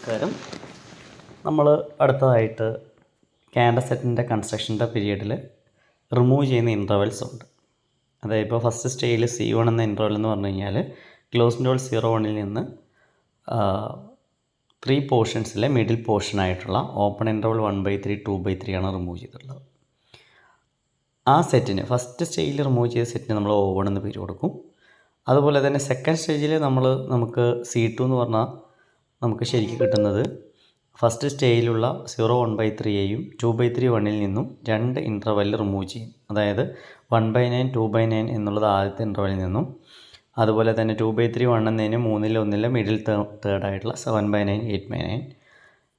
നമസ്കാരം. നമ്മൾ അടുത്തതായിട്ട് ക്യാൻഡസെറ്റിൻ്റെ കൺസ്ട്രക്ഷൻ്റെ പീരീഡിൽ റിമൂവ് ചെയ്യുന്ന ഇൻ്റർവെൽസ് ഉണ്ട്. അതായത് ഇപ്പോൾ ഫസ്റ്റ് സ്റ്റേജിൽ C1 എന്ന ഇൻ്റർവെൽ എന്ന് പറഞ്ഞു കഴിഞ്ഞാൽ ക്ലോസ് ഇൻ്റർവെൽ 0-1 നിന്ന് 3 പോർഷൻസിലെ മിഡിൽ പോർഷനായിട്ടുള്ള ഓപ്പൺ ഇൻ്റർവെൽ 1/3 2/3 ആണ് റിമൂവ് ചെയ്തിട്ടുള്ളത്. ആ സെറ്റിന് ഫസ്റ്റ് സ്റ്റേജിൽ റിമൂവ് ചെയ്ത സെറ്റിന് നമ്മൾ O1 എന്ന് പേര് കൊടുക്കും. അതുപോലെ തന്നെ സെക്കൻഡ് സ്റ്റേജിൽ നമുക്ക് C2 എന്ന് പറഞ്ഞാൽ നമുക്ക് ശരിക്കും കിട്ടുന്നത് ഫസ്റ്റ് സ്റ്റേജിലുള്ള 0/1/3യെയും 2/3 നിന്നും 2 ഇൻ്റർവെല്ലിൽ റിമൂവ് ചെയ്യും. അതായത് 1/9 2/9 എന്നുള്ളത് ആദ്യത്തെ ഇൻ്റർവെല്ലിൽ നിന്നും, അതുപോലെ തന്നെ 2/3 1 എന്നതിന് 3-1 മിഡിൽ തേർഡായിട്ടുള്ള 7/9 8/9.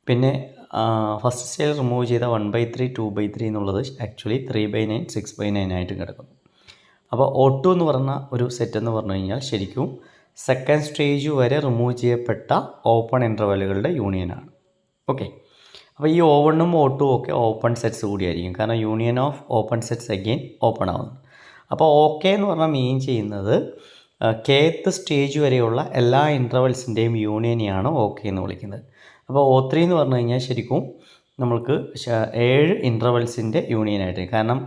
പിന്നെ ഫസ്റ്റ് സ്റ്റേജിൽ റിമൂവ് ചെയ്ത 1/3 2/3 എന്നുള്ളത് ആക്ച്വലി 3/9 6/9 ആയിട്ട് കിടക്കുന്നു. അപ്പോൾ O2 എന്ന് പറഞ്ഞ ഒരു സെറ്റ് എന്ന് പറഞ്ഞു കഴിഞ്ഞാൽ ശരിക്കും സെക്കൻഡ് സ്റ്റേജ് വരെ റിമൂവ് ചെയ്യപ്പെട്ട ഓപ്പൺ ഇൻ്റർവെല്ലുകളുടെ യൂണിയനാണ്. ഓക്കെ, അപ്പോൾ ഈ O1 O2 ഒക്കെ ഓപ്പൺ സെറ്റ്സ് കൂടിയായിരിക്കും, കാരണം union of open sets again open ആവുന്നു. അപ്പോൾ ഓക്കെ എന്ന് പറഞ്ഞാൽ മീൻ ചെയ്യുന്നത് kth സ്റ്റേജ് വരെയുള്ള എല്ലാ ഇൻ്റർവെൽസിൻ്റെയും യൂണിയനെയാണ് ഓക്കെ എന്ന് വിളിക്കുന്നത്. അപ്പോൾ O3 എന്ന് പറഞ്ഞു കഴിഞ്ഞാൽ ശരിക്കും നമ്മൾക്ക് 7 ഇൻ്റർവെൽസിൻ്റെ യൂണിയനായിട്ട്, കാരണം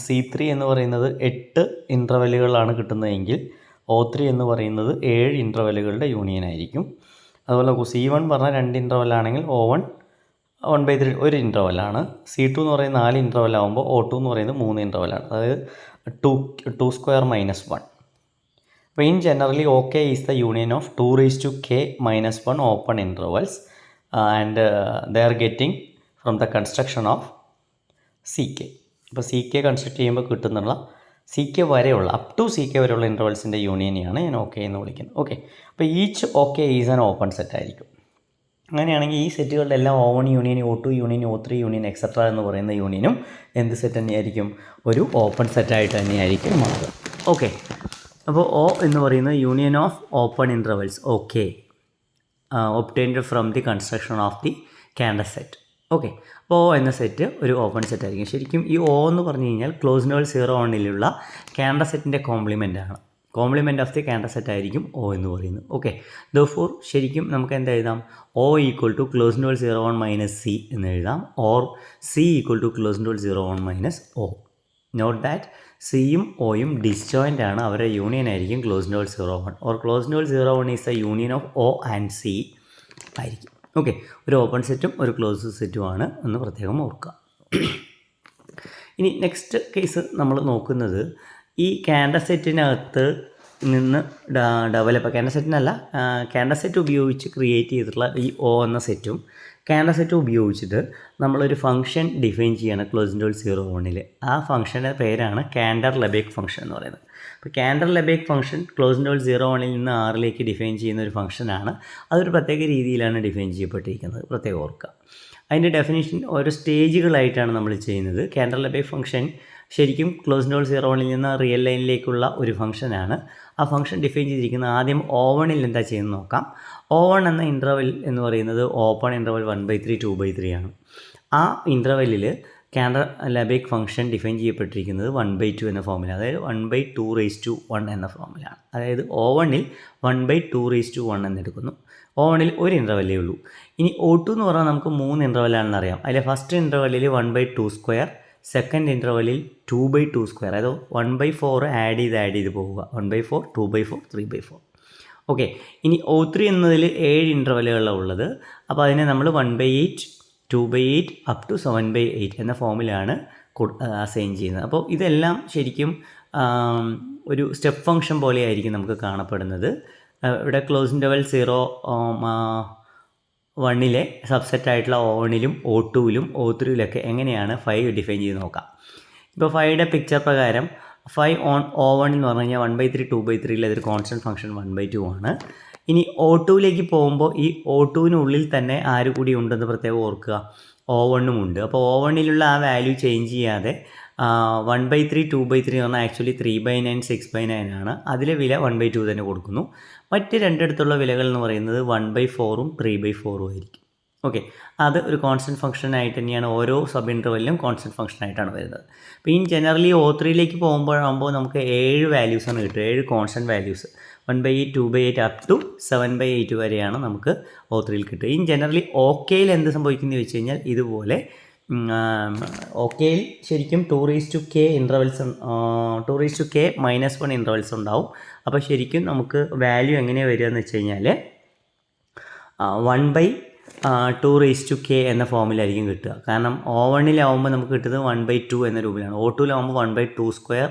C3 എന്ന് പറയുന്നത് 8 ഇൻ്റർവെല്ലുകളാണ് കിട്ടുന്നതെങ്കിൽ O3 എന്ന് പറയുന്നത് 7 ഇൻ്റർവെല്ലുകളുടെ യൂണിയൻ ആയിരിക്കും. അതുപോലെ C1 പറഞ്ഞാൽ 2 ഇൻ്റർവെല്ലാണെങ്കിൽ O1 1/3 1 ഇൻ്റർവെല്ലാണ്. C2 എന്ന് പറയുന്നത് 4 ഇൻ്റർവെല്ലാകുമ്പോൾ O2 എന്ന് പറയുന്നത് 3 ഇൻ്റർവെല്ലാണ്, അതായത് 2² - 1. അപ്പോൾ in generally OK is the union of 2k-1 open intervals and they are getting from the construction of CK. ഇപ്പോൾ CK കൺസ്ട്രക്ട് ചെയ്യുമ്പോൾ കിട്ടുന്നുള്ള CK വരെയുള്ള CK വരെയുള്ള ഇൻ്റർവെൽസിൻ്റെ യൂണിയനെയാണ് ഞാൻ OK എന്ന് വിളിക്കുന്നത്. ഓക്കെ, അപ്പോൾ each OK is an open set ആയിരിക്കും. അങ്ങനെയാണെങ്കിൽ ഈ സെറ്റുകളുടെ എല്ലാം O1 union O2 union O3 union etcetera എന്ന് പറയുന്ന യൂണിയനും എന്ത് സെറ്റ് തന്നെയായിരിക്കും? ഒരു ഓപ്പൺ സെറ്റായിട്ട് തന്നെയായിരിക്കും മാറുക. ഓക്കെ, അപ്പോൾ O എന്ന് പറയുന്നത് union of open intervals OK obtained from the construction of the Cantor set. Okay, അപ്പോൾ O എന്ന സെറ്റ് ഒരു ഓപ്പൺ സെറ്റ് ആയിരിക്കും. ശരിക്കും ഈ O എന്ന് പറഞ്ഞു കഴിഞ്ഞാൽ ക്ലോസ് ഇൻ്റർവെൽ 0-1 ക്യാൻഡസെറ്റിൻ്റെ കോംപ്ലിമെൻ്റ് ആണ്. കോംപ്ലിമെൻ്റ് ഓഫ് ദി ക്യാൻഡസെറ്റ് ആയിരിക്കും O എന്ന് പറയുന്നത്. ഓക്കെ, ദോർഫോർ ശരിക്കും നമുക്ക് എന്താ എഴുതാം? O = ക്ലോസ് ഇൻ്റർവെൽ 0-1 - C എന്ന് എഴുതാം, or C = close interval 0-1 - O. Note that സിയും ഓയും ഡിസ്ജോയിൻ്റ് ആണ്, അവരുടെ യൂണിയൻ ആയിരിക്കും close interval 0-1, or close interval 0-1 is the union of O and C ആയിരിക്കും. ഓക്കെ, ഒരു ഓപ്പൺ സെറ്റും ഒരു ക്ലോസ് സെറ്റുമാണ് എന്ന് പ്രത്യേകം ഓർക്കുക. ഇനി നെക്സ്റ്റ് കേസ് നമ്മൾ നോക്കുന്നത് ഈ ക്യാൻഡസെറ്റിനകത്ത് നിന്ന് ക്യാൻഡസെറ്റ് ഉപയോഗിച്ച് ക്രിയേറ്റ് ചെയ്തിട്ടുള്ള ഈ O എന്ന സെറ്റും ക്യാൻഡസെറ്റ് ഉപയോഗിച്ചിട്ട് നമ്മളൊരു ഫംഗ്ഷൻ ഡിഫൈൻ ചെയ്യാണ് ക്ലോസ് ഇൻ്റർവെൽ 0-1. ആ ഫംഗ്ഷൻ്റെ പേരാണ് കാൻഡർ-ലെബേക്ക് ഫംഗ്ഷൻ എന്ന് പറയുന്നത്. അപ്പോൾ കാൻഡർ-ലെബേക്ക് ഫംഗ്ഷൻ ക്ലോസ് ഇൻ്റർവെൽ 0-1 നിന്ന് R ഡിഫൈൻ ചെയ്യുന്ന ഒരു ഫംഗ്ഷനാണ്. അതൊരു പ്രത്യേക രീതിയിലാണ് ഡിഫൈൻ ചെയ്യപ്പെട്ടിരിക്കുന്നത്, പ്രത്യേകം ഓർക്കുക. അതിൻ്റെ ഡെഫിനിഷൻ ഓരോ സ്റ്റേജുകളായിട്ടാണ് നമ്മൾ ചെയ്യുന്നത്. കാൻഡർ-ലെബേക്ക് ഫംഗ്ഷൻ ശരിക്കും ക്ലോസ് ഇൻ്റർവെൽ 0-1 നിന്ന് റിയൽ ലൈനിലേക്കുള്ള ഒരു ഫംഗ്ഷനാണ്. ആ ഫംഗ്ഷൻ ഡിഫൈൻ ചെയ്തിരിക്കുന്നത് ആദ്യം O1 എന്താ ചെയ്യുന്നത് നോക്കാം. O1 എന്ന ഇൻ്റർവെൽ എന്ന് പറയുന്നത് ഓപ്പൺ ഇൻ്റർവെൽ 1/3 2/3 ആണ്. ആ ഇൻ്റർവെല്ലിൽ കാൻഡർ-ലെബേക്ക് ഫംഗ്ഷൻ ഡിഫൈൻ ചെയ്യപ്പെട്ടിരിക്കുന്നത് 1/2 എന്ന ഫോമിൽ, അതായത് 1/2 എന്ന ഫോമിലാണ്. അതായത് O1 1/2 എന്നെടുക്കുന്നു. O1 ഒരു ഇൻ്റർവെല്ലേ ഉള്ളൂ. ഇനി O2 എന്ന് പറഞ്ഞാൽ നമുക്ക് 3 ഇൻ്റർവെല്ലാണെന്ന് അറിയാം. അതിൽ ഫസ്റ്റ് ഇൻ്റർവെല്ലിൽ 1/2², സെക്കൻഡ് ഇൻ്റർവെല്ലിൽ 2/2², അതായത് 1/4 ആഡ് ചെയ്ത് പോവുക. 1/4 2/4 3/4. ഓക്കെ, ഇനി O3 എന്നതിൽ 7 ഇൻ്റർവെല്ലുകളാണ് ഉള്ളത്. അപ്പോൾ അതിനെ നമ്മൾ 1/8 2/8 7/8 എന്ന ഫോമിലാണ് അസൈൻ ചെയ്യുന്നത്. അപ്പോൾ ഇതെല്ലാം ശരിക്കും ഒരു സ്റ്റെപ്പ് ഫംഗ്ഷൻ പോലെയായിരിക്കും നമുക്ക് കാണപ്പെടുന്നത്. ഇവിടെ close interval 0-1 സബ്സെറ്റായിട്ടുള്ള O1 O2 O3 എങ്ങനെയാണ് 5 ഡിഫൈൻ ചെയ്ത് നോക്കാം. ഇപ്പോൾ 5യുടെ പിക്ചർ പ്രകാരം 5 ഓൺ O1 എന്ന് പറഞ്ഞു കഴിഞ്ഞാൽ 1/3 2/3 അതൊരു കോൺസ്റ്റൻറ്റ് ഫംഗ്ഷൻ 1/2 ആണ്. ഇനി O2 പോകുമ്പോൾ ഈ O2 തന്നെ ആര് കൂടി ഉണ്ടെന്ന് പ്രത്യേകം ഓർക്കുക, O1 ഉണ്ട്. അപ്പോൾ O1 ആ വാല്യൂ ചേഞ്ച് ചെയ്യാതെ 1/3 2/3 എന്ന് പറഞ്ഞാൽ ആക്ച്വലി 3/9 6/9 ആണ്. അതിലെ വില 1/2 തന്നെ കൊടുക്കുന്നു. മറ്റ് രണ്ടിടത്തുള്ള വിലകൾ എന്ന് പറയുന്നത് 1/4 3/4 ആയിരിക്കും. ഓക്കെ, അത് ഒരു കോൺസ്റ്റൻറ്റ് ഫംഗ്ഷനായിട്ട് തന്നെയാണ് ഓരോ സബ് ഇൻ്റർവെല്ലിലും കോൺസ്റ്റൻറ്റ് ഫംഗ്ഷനായിട്ടാണ് വരുന്നത്. അപ്പോൾ ഈ ജനറലി O3യിലേക്ക് പോകുമ്പോഴാകുമ്പോൾ നമുക്ക് 7 വാല്യൂസാണ് കിട്ടുക, 7 കോൺസ്റ്റൻറ്റ് വാല്യൂസ് 1/8 2/8 അപ് ടു 7/8 വരെയാണ് നമുക്ക് O3യിൽ കിട്ടുക. ഈ ജനറലി ഓക്കെയിൽ എന്ത് സംഭവിക്കുന്നത് വെച്ച് കഴിഞ്ഞാൽ ഇതുപോലെ ഓക്കെയിൽ ശരിക്കും 2k ഇൻ്റർവെൽസ് 2k -1 ഇൻ്റർവെൽസ് ഉണ്ടാവും. അപ്പോൾ ശരിക്കും നമുക്ക് വാല്യൂ എങ്ങനെയാണ് വരിക എന്ന് വെച്ച് കഴിഞ്ഞാൽ 1/2k എന്ന ഫോമിലായിരിക്കും കിട്ടുക. കാരണം O1ലാവുമ്പോൾ നമുക്ക് കിട്ടുന്നത് 1/2 എന്ന രൂപയിലാണ്, O2ലാവുമ്പോൾ 1/2²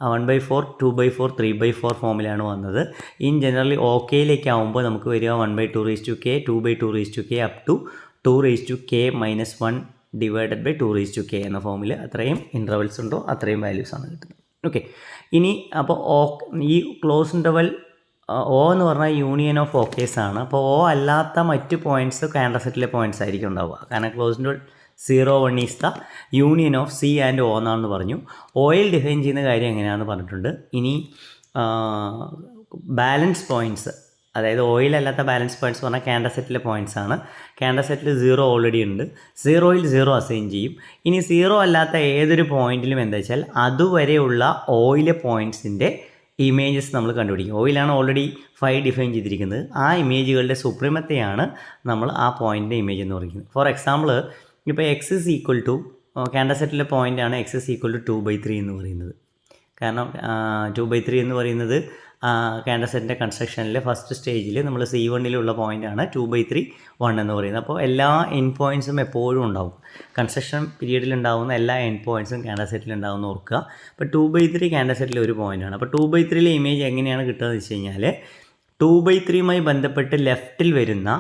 1/4 2/4 3/4 ഫോമിലാണ് വന്നത്. ഇൻ ജനറലി ഓക്കെയിലേക്കാവുമ്പോൾ നമുക്ക് വരിക 1/2k 2/2k up to 2k - 1 divided by 2k എന്ന ഫോമിൽ അത്രയും ഇൻ്റർവെൽസ് ഉണ്ടോ അത്രയും വാല്യൂസാണ് കിട്ടുന്നത്. ഓക്കെ, ഇനി അപ്പോൾ ഈ ക്ലോസ് ഇൻ്റർവെൽ O എന്ന് പറഞ്ഞാൽ യൂണിയൻ ഓഫ് ഓക്കേസ് ആണ്. അപ്പോൾ O അല്ലാത്ത മറ്റ് പോയിൻറ്റ്സ് കാൻഡർ സെറ്റിലെ പോയിൻറ്റ്സ് ആയിരിക്കും ഉണ്ടാവുക. കാരണം close interval 0 1 is the union of C and O എന്നാണെന്ന് പറഞ്ഞു. ഓയിൽ ഡിഫൈൻ ചെയ്യുന്ന കാര്യം എങ്ങനെയാണെന്ന് പറഞ്ഞിട്ടുണ്ട്. ഇനി ബാലൻസ് പോയിൻറ്റ്സ്, അതായത് ഓയിലല്ലാത്ത ബാലൻസ് പോയിൻറ്റ്സ് പറഞ്ഞാൽ കാൻഡർ സെറ്റിലെ പോയിൻറ്റ്സ് ആണ്. കാൻഡർ സെറ്റിൽ 0 ഓൾറെഡി ഉണ്ട്, 0യിൽ 0 അസൈൻ ചെയ്യും. ഇനി 0 അല്ലാത്ത ഏതൊരു പോയിൻറ്റിലും എന്താ വെച്ചാൽ അതുവരെയുള്ള ഓയിലെ പോയിൻറ്റ്സിൻ്റെ ഇമേജസ് നമ്മൾ കണ്ടുപിടിക്കും. ഓയിലാണ് ഓൾറെഡി 5 ഡിഫൈൻ ചെയ്തിരിക്കുന്നത്. ആ ഇമേജുകളുടെ സുപ്രീമത്തെയാണ് നമ്മൾ ആ പോയിൻ്റിൻ്റെ ഇമേജ് എന്ന് പറയുന്നത്. ഫോർ എക്സാമ്പിൾ, ഇപ്പോൾ എക്സ് ഇസ് ഈക്വൽ ടു കാൻഡർ സെറ്റിലെ പോയിൻ്റാണ് എക്സ് ഇസ് ഈക്വൽ ടു 2/3 എന്ന് പറയുന്നത്. കാരണം 2/3 എന്ന് പറയുന്നത് കാൻഡർ സെറ്റിൻ്റെ കൺസ്ട്രക്ഷനിലെ ഫസ്റ്റ് സ്റ്റേജിൽ നമ്മൾ C1ലുള്ള പോയിൻ്റാണ് 2/3 1 എന്ന് പറയുന്നത്. അപ്പോൾ എല്ലാ എൻഡ് പോയിൻറ്റ്സും എപ്പോഴും ഉണ്ടാവും. കൺസ്ട്രക്ഷൻ പീരീഡിൽ ഉണ്ടാകുന്ന എല്ലാ എൻഡ് പോയിൻറ്റ്സും കാൻഡർ സെറ്റിൽ ഉണ്ടാകുമെന്ന് ഓർക്കുക. അപ്പോൾ 2/3 കാൻഡർ സെറ്റിൽ ഒരു പോയിൻ്റാണ്. അപ്പോൾ 2/3ലെ ഇമേജ് എങ്ങനെയാണ് കിട്ടുക എന്ന് വെച്ച് കഴിഞ്ഞാൽ 2/3യുമായി ബന്ധപ്പെട്ട് ലെഫ്റ്റിൽ വരുന്ന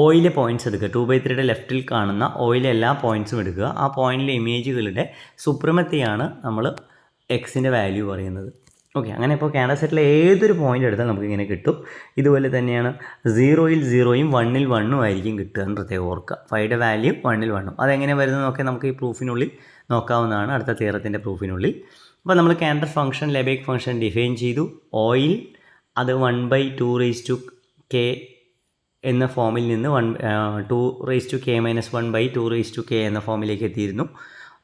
ഓയിലെ പോയിൻറ്റ്സ് എടുക്കുക. 2/3യുടെ ലെഫ്റ്റിൽ കാണുന്ന ഓയിലെ എല്ലാ പോയിൻറ്റ്സും എടുക്കുക. ആ പോയിൻറ്റിലെ ഇമേജുകളുടെ സുപ്രീമത്തെയാണ് നമ്മൾ എക്സിൻ്റെ വാല്യൂ പറയുന്നത്. ഓക്കെ, അങ്ങനെ ഇപ്പോൾ കാൻഡർ സെറ്റിലെ ഏതൊരു പോയിൻ്റ് എടുത്താൽ നമുക്കിങ്ങനെ കിട്ടും. ഇതുപോലെ തന്നെയാണ് 0യിൽ 0യും 1ൽ 1ഉം ആയിരിക്കും കിട്ടുക എന്ന് പ്രത്യേകം ഓർക്കുക. 5യുടെ വാല്യൂ 1ൽ 1ഉം. അതെങ്ങനെ വരുന്നതെന്നൊക്കെ നമുക്ക് ഈ പ്രൂഫിനുള്ളിൽ നോക്കാവുന്നതാണ്, അടുത്ത തിയറത്തിൻ്റെ പ്രൂഫിനുള്ളിൽ. അപ്പോൾ നമ്മൾ കാൻഡർ ഫംഗ്ഷൻ ലെബേക്ക് ഫംഗ്ഷൻ ഡിഫൈൻ ചെയ്തു. ഓയിൽ അത് 1/2k എന്ന ഫോമിൽ നിന്ന് 2k - 1/2k എന്ന ഫോമിലേക്ക് എത്തിയിരുന്നു.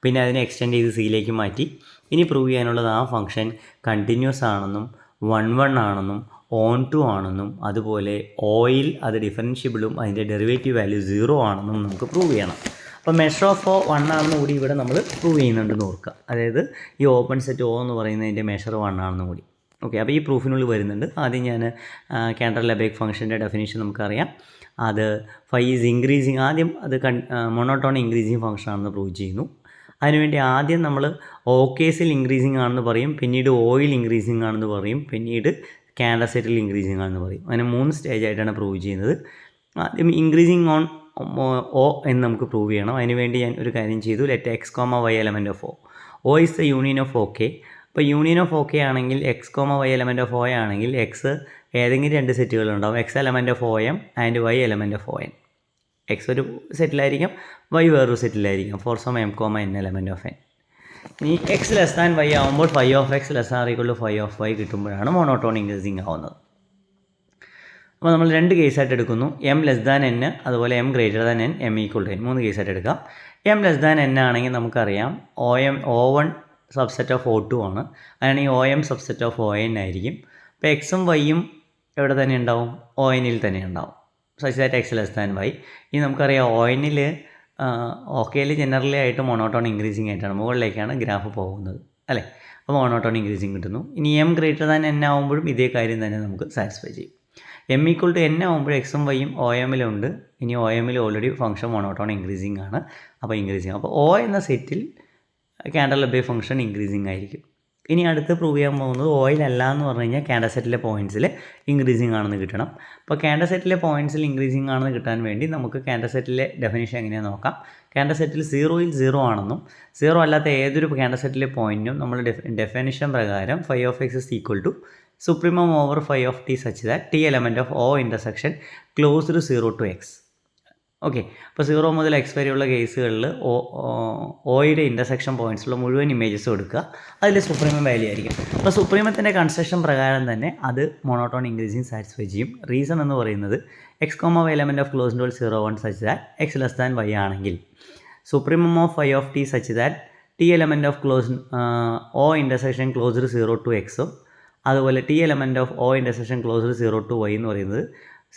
പിന്നെ അതിനെ എക്സ്റ്റെൻഡ് ചെയ്ത് സിയിലേക്ക് മാറ്റി. ഇനി പ്രൂവ് ചെയ്യാനുള്ളത് ആ ഫംഗ്ഷൻ കണ്ടിന്യൂസ് ആണെന്നും 1 ആണെന്നും on2 ആണെന്നും അതുപോലെ ഓയിൽ അത് ഡിഫറൻഷ്യബിളും അതിൻ്റെ ഡെറിവേറ്റീവ് വാല്യൂ 0 ആണെന്നും നമുക്ക് പ്രൂവ് ചെയ്യണം. അപ്പോൾ മെഷർ ഓഫ് O 1 ആണെന്ന് കൂടി ഇവിടെ നമ്മൾ പ്രൂവ് ചെയ്യുന്നുണ്ടെന്ന് ഓർക്കുക. അതായത് ഈ ഓപ്പൺ സെറ്റ് O എന്ന് പറയുന്നതിൻ്റെ മെഷർ 1 ആണെന്ന് കൂടി. ഓക്കെ, അപ്പോൾ ഈ പ്രൂഫിനുള്ളിൽ വരുന്നുണ്ട്. ആദ്യം ഞാൻ കാൻഡർ ലെബേക്ക് ഫംഗ്ഷൻ്റെ ഡെഫിനേഷൻ നമുക്കറിയാം. അത് ഫൈ ഈസ് ഇൻക്രീസിങ്, ആദ്യം അത് മോണോട്ടോൺ ഇൻക്രീസിങ് ഫംഗ്ഷൻ ആണെന്ന് പ്രൂവ് ചെയ്യുന്നു. അതിനുവേണ്ടി ആദ്യം നമ്മൾ ഓക്കേസിൽ ഇൻക്രീസിങ് ആണെന്ന് പറയും, പിന്നീട് ഓയിൽ ഇൻക്രീസിങ് ആണെന്ന് പറയും, പിന്നീട് കാൻഡർ സെറ്റിൽ ഇൻക്രീസിങ് ആണെന്ന് പറയും. അങ്ങനെ 3 സ്റ്റേജായിട്ടാണ് പ്രൂവ് ചെയ്യുന്നത്. ആദ്യം ഇൻക്രീസിങ് ഓൺ O എന്ന് നമുക്ക് പ്രൂവ് ചെയ്യണം. അതിനുവേണ്ടി ഞാൻ ഒരു കാര്യം ചെയ്തു. Let x, y element of O. O is the union of OK. അപ്പോൾ യൂണിയൻ ഓഫ് OK ആണെങ്കിൽ x, y element of O ആണെങ്കിൽ x ഏതെങ്കിലും 2 സെറ്റുകളുണ്ടാവും. x element of OM and y element of ON. X ഒരു സെറ്റിലായിരിക്കും, y വേറൊരു സെറ്റിലായിരിക്കും. For some m, n element of n. ഇനി എക്സ് ലെസ് ദാൻ വൈ ആകുമ്പോൾ φ(x) ≤ φ(y) കിട്ടുമ്പോഴാണ് മോണോട്ടോൺ ഇൻക്രീസിങ് ആവുന്നത്. അപ്പോൾ നമ്മൾ 2 കേസായിട്ട് എടുക്കുന്നു. m ലെസ് ദാൻ n, അതുപോലെ m greater than n, m equal to n. 3 കേസായിട്ട് എടുക്കാം. m ലെസ് ദാൻ n ആണെങ്കിൽ നമുക്കറിയാം O1 സബ്സെറ്റ് ഓഫ് O2 ആണ്. അങ്ങനെയാണെങ്കിൽ OM സബ്സെറ്റ് ഓഫ് ON ആയിരിക്കും. അപ്പോൾ എക്സും വൈയും എവിടെ തന്നെ ഉണ്ടാവും? ONൽ തന്നെ ഉണ്ടാവും. Such that x less than y. ഇനി നമുക്കറിയാം ONൽ OKയിൽ ജനറലി ആയിട്ട് മോണോട്ടോൺ ഇൻക്രീസിങ് ആയിട്ടാണ്, മുകളിലേക്കാണ് ഗ്രാഫ് പോകുന്നത് അല്ലേ. അപ്പോൾ മോണോട്ടോൺ ഇൻക്രീസിങ് കിട്ടുന്നു. ഇനി m ഗ്രേറ്റർ ദാൻ n ആകുമ്പോഴും ഇതേ കാര്യം തന്നെ നമുക്ക് സാറ്റിസ്ഫൈ ചെയ്യും. m ഈക്വൽ ടു n ആകുമ്പോൾ എക്സും വൈയും OMലുണ്ട്. ഇനി OMൽ ഓൾറെഡി ഫംഗ്ഷൻ മോണോട്ടോൺ ഇൻക്രീസിങ് ആണ്. അപ്പോൾ ഇൻക്രീസിങ്, അപ്പോൾ O എന്ന സെറ്റിൽ കാൻഡർ ലെബേക്ക് ഫംഗ്ഷൻ ഇൻക്രീസിങ് ആയിരിക്കും. ഇനി അടുത്ത് പ്രൂവ് ചെയ്യാൻ പോകുന്നത് ഓയിലല്ല എന്ന് പറഞ്ഞു കഴിഞ്ഞാൽ കാൻഡർ സെറ്റിലെ പോയിൻറ്റ്സിൽ ഇൻക്രീസിങ് ആണെന്ന് കിട്ടണം. അപ്പോൾ കാൻഡർ സെറ്റിലെ പോയിൻറ്റ്സിൽ ഇൻക്രീസിങ് ആണെന്ന് കിട്ടാൻ വേണ്ടി നമുക്ക് കാൻഡർ സെറ്റിലെ ഡെഫിനിഷൻ എങ്ങനെയാണെന്ന് നോക്കാം. കാൻഡർ സെറ്റിൽ 0യിൽ 0 ആണെന്നും 0 അല്ലാത്ത ഏതൊരു കാൻഡർ സെറ്റിലെ പോയിൻറ്റും നമ്മൾ ഡെഫിനിഷൻ പ്രകാരം φ(x) is equal to supremum over φ(t) such that t element of O intersection close to 0 to x. Okay. അപ്പോൾ 0 മുതൽ x വരെയുള്ള കേസുകളിൽ ഓയുടെ ഇൻ്റർസെക്ഷൻ പോയിൻറ്റ്സുള്ള മുഴുവൻ ഇമേജസും എടുക്കുക. അതിൽ സുപ്രീമം വാല്യൂ ആയിരിക്കും. അപ്പോൾ സുപ്രീമത്തിൻ്റെ കൺസ്ട്രക്ഷൻ പ്രകാരം തന്നെ അത് മോണോട്ടോൺ ഇൻക്രീസിങ് സാറ്റിസ്ഫൈ ചെയ്യും. റീസൺ എന്ന് പറയുന്നത് x, element of close interval 0, 1 such that x less than y ആണെങ്കിൽ supremum of y of t such that t element of close o intersection closed 0 to x, അതുപോലെ t element of o intersection closed 0 to y എന്ന് പറയുന്നത്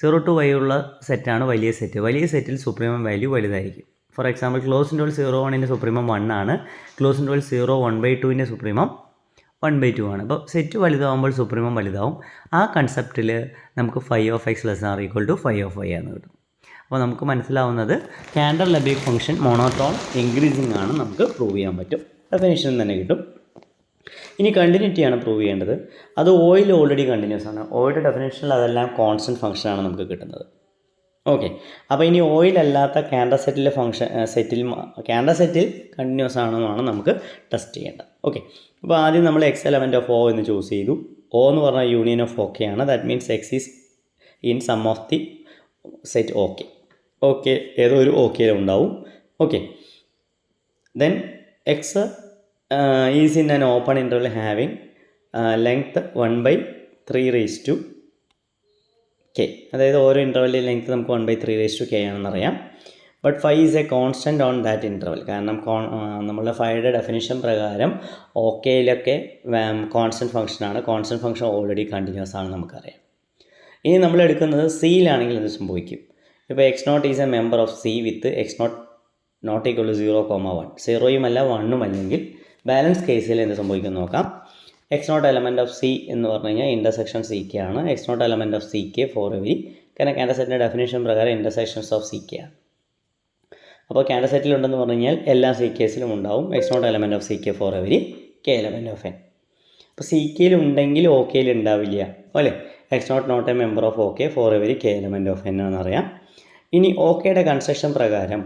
0 to y ഉള്ള സെറ്റാണ് വലിയ set. വലിയ സെറ്റിൽ supremum value വലുതായിരിക്കും. ഫോർ എക്സാമ്പിൾ ക്ലോസ് ഇൻറ്റർവൽ 0, 1ൻ്റെ സുപ്രീമം 1 ആണ്. ക്ലോസ് ഇൻറ്റർവൽ 0, 1/2ൻ്റെ സുപ്രീമം 1/2 ആണ്. അപ്പോൾ സെറ്റ് വലുതാവുമ്പോൾ സുപ്രീമം വലുതാവും. ആ കൺസെപ്റ്റിൽ നമുക്ക് φ of x less or equal to φ of y എന്ന് കിട്ടും. അപ്പോൾ നമുക്ക് മനസ്സിലാവുന്നത് Cantor Lebesgue function monotone increasing ആണ് നമുക്ക് പ്രൂവ് ചെയ്യാൻ പറ്റും. ഡെഫിനിഷൻ തന്നെ കിട്ടും. ഇനി കണ്ടിന്യൂറ്റിയാണ് പ്രൂവ് ചെയ്യേണ്ടത്. അത് ഓയിൽ ഓൾറെഡി കണ്ടിന്യൂസ് ആണ്. ഓയുടെ ഡെഫിനേഷനിൽ അതെല്ലാം കോൺസ്റ്റൻറ്റ് ഫംഗ്ഷനാണ് നമുക്ക് കിട്ടുന്നത്. ഓക്കെ. അപ്പോൾ ഇനി ഓയിൽ അല്ലാത്ത കാൻഡർ സെറ്റിലെ കാൻഡർ സെറ്റിൽ കണ്ടിന്യൂസ് ആണെന്നാണ് നമുക്ക് ടെസ്റ്റ് ചെയ്യേണ്ടത്. ഓക്കെ. അപ്പോൾ ആദ്യം നമ്മൾ എക്സ് എലമെൻറ്റ് ഓഫ് ഒ എന്ന് ചൂസ് ചെയ്തു. ഒ എന്ന് പറഞ്ഞാൽ യൂണിയൻ ഓഫ് ഓക്കെ ആണ്. That means x is in some of the set O K. O K ഏതോ ഒരു ഓക്കെ ഉണ്ടാവും. Okay. Then x is in an open interval having length 1/3 k. അതായത് ഓരോ ഇൻ്റർവലിൻ്റെ ലെങ്ത് നമുക്ക് 1/3 k ആണെന്നറിയാം. But phi is a constant on that interval. കാരണം നമ്മളുടെ ഫൈയുടെ ഡെഫിനിഷൻ പ്രകാരം ഓക്കെയിലൊക്കെ കോൺസ്റ്റൻറ്റ് ഫംഗ്ഷനാണ്. കോൺസ്റ്റൻറ്റ് ഫംഗ്ഷൻ ഓൾറെഡി കണ്ടിന്യൂസ് ആണ് നമുക്കറിയാം. ഇനി നമ്മൾ എടുക്കുന്നത് സിയിലാണെങ്കിൽ എന്ത് സംഭവിക്കും? ഇപ്പോൾ x0 is a member of C with x0 not equal to 0, 1. 0യുമല്ല 1ഉം അല്ലെങ്കിൽ ബാലൻസ് കേസിൽ എന്ത് സംഭവിക്കും നോക്കാം. x0 എലമെൻറ്റ് ഓഫ് സി എന്ന് പറഞ്ഞു കഴിഞ്ഞാൽ ഇൻ്റർസെക്ഷൻ സി കെ ആണ്. x0 element of C K for every. കാരണം കാൻഡർ സെറ്റിൻ്റെ ഡെഫിനേഷൻ പ്രകാരം ഇൻ്റർസെക്ഷൻസ് ഓഫ് സി കെ ആണ്. അപ്പോൾ കാൻഡർ സെറ്റിലുണ്ടെന്ന് പറഞ്ഞു കഴിഞ്ഞാൽ എല്ലാ സി കേസിലും ഉണ്ടാവും x0 element of C K for every k element of n. അപ്പോൾ സി കെയിൽ ഉണ്ടെങ്കിൽ ഓക്കെയിൽ ഉണ്ടാവില്ല അല്ലേ. x0 not a member of O K for every k element of n എന്നറിയാം. ഇനി ഓക്കെയുടെ കൺസ്ട്രക്ഷൻ പ്രകാരം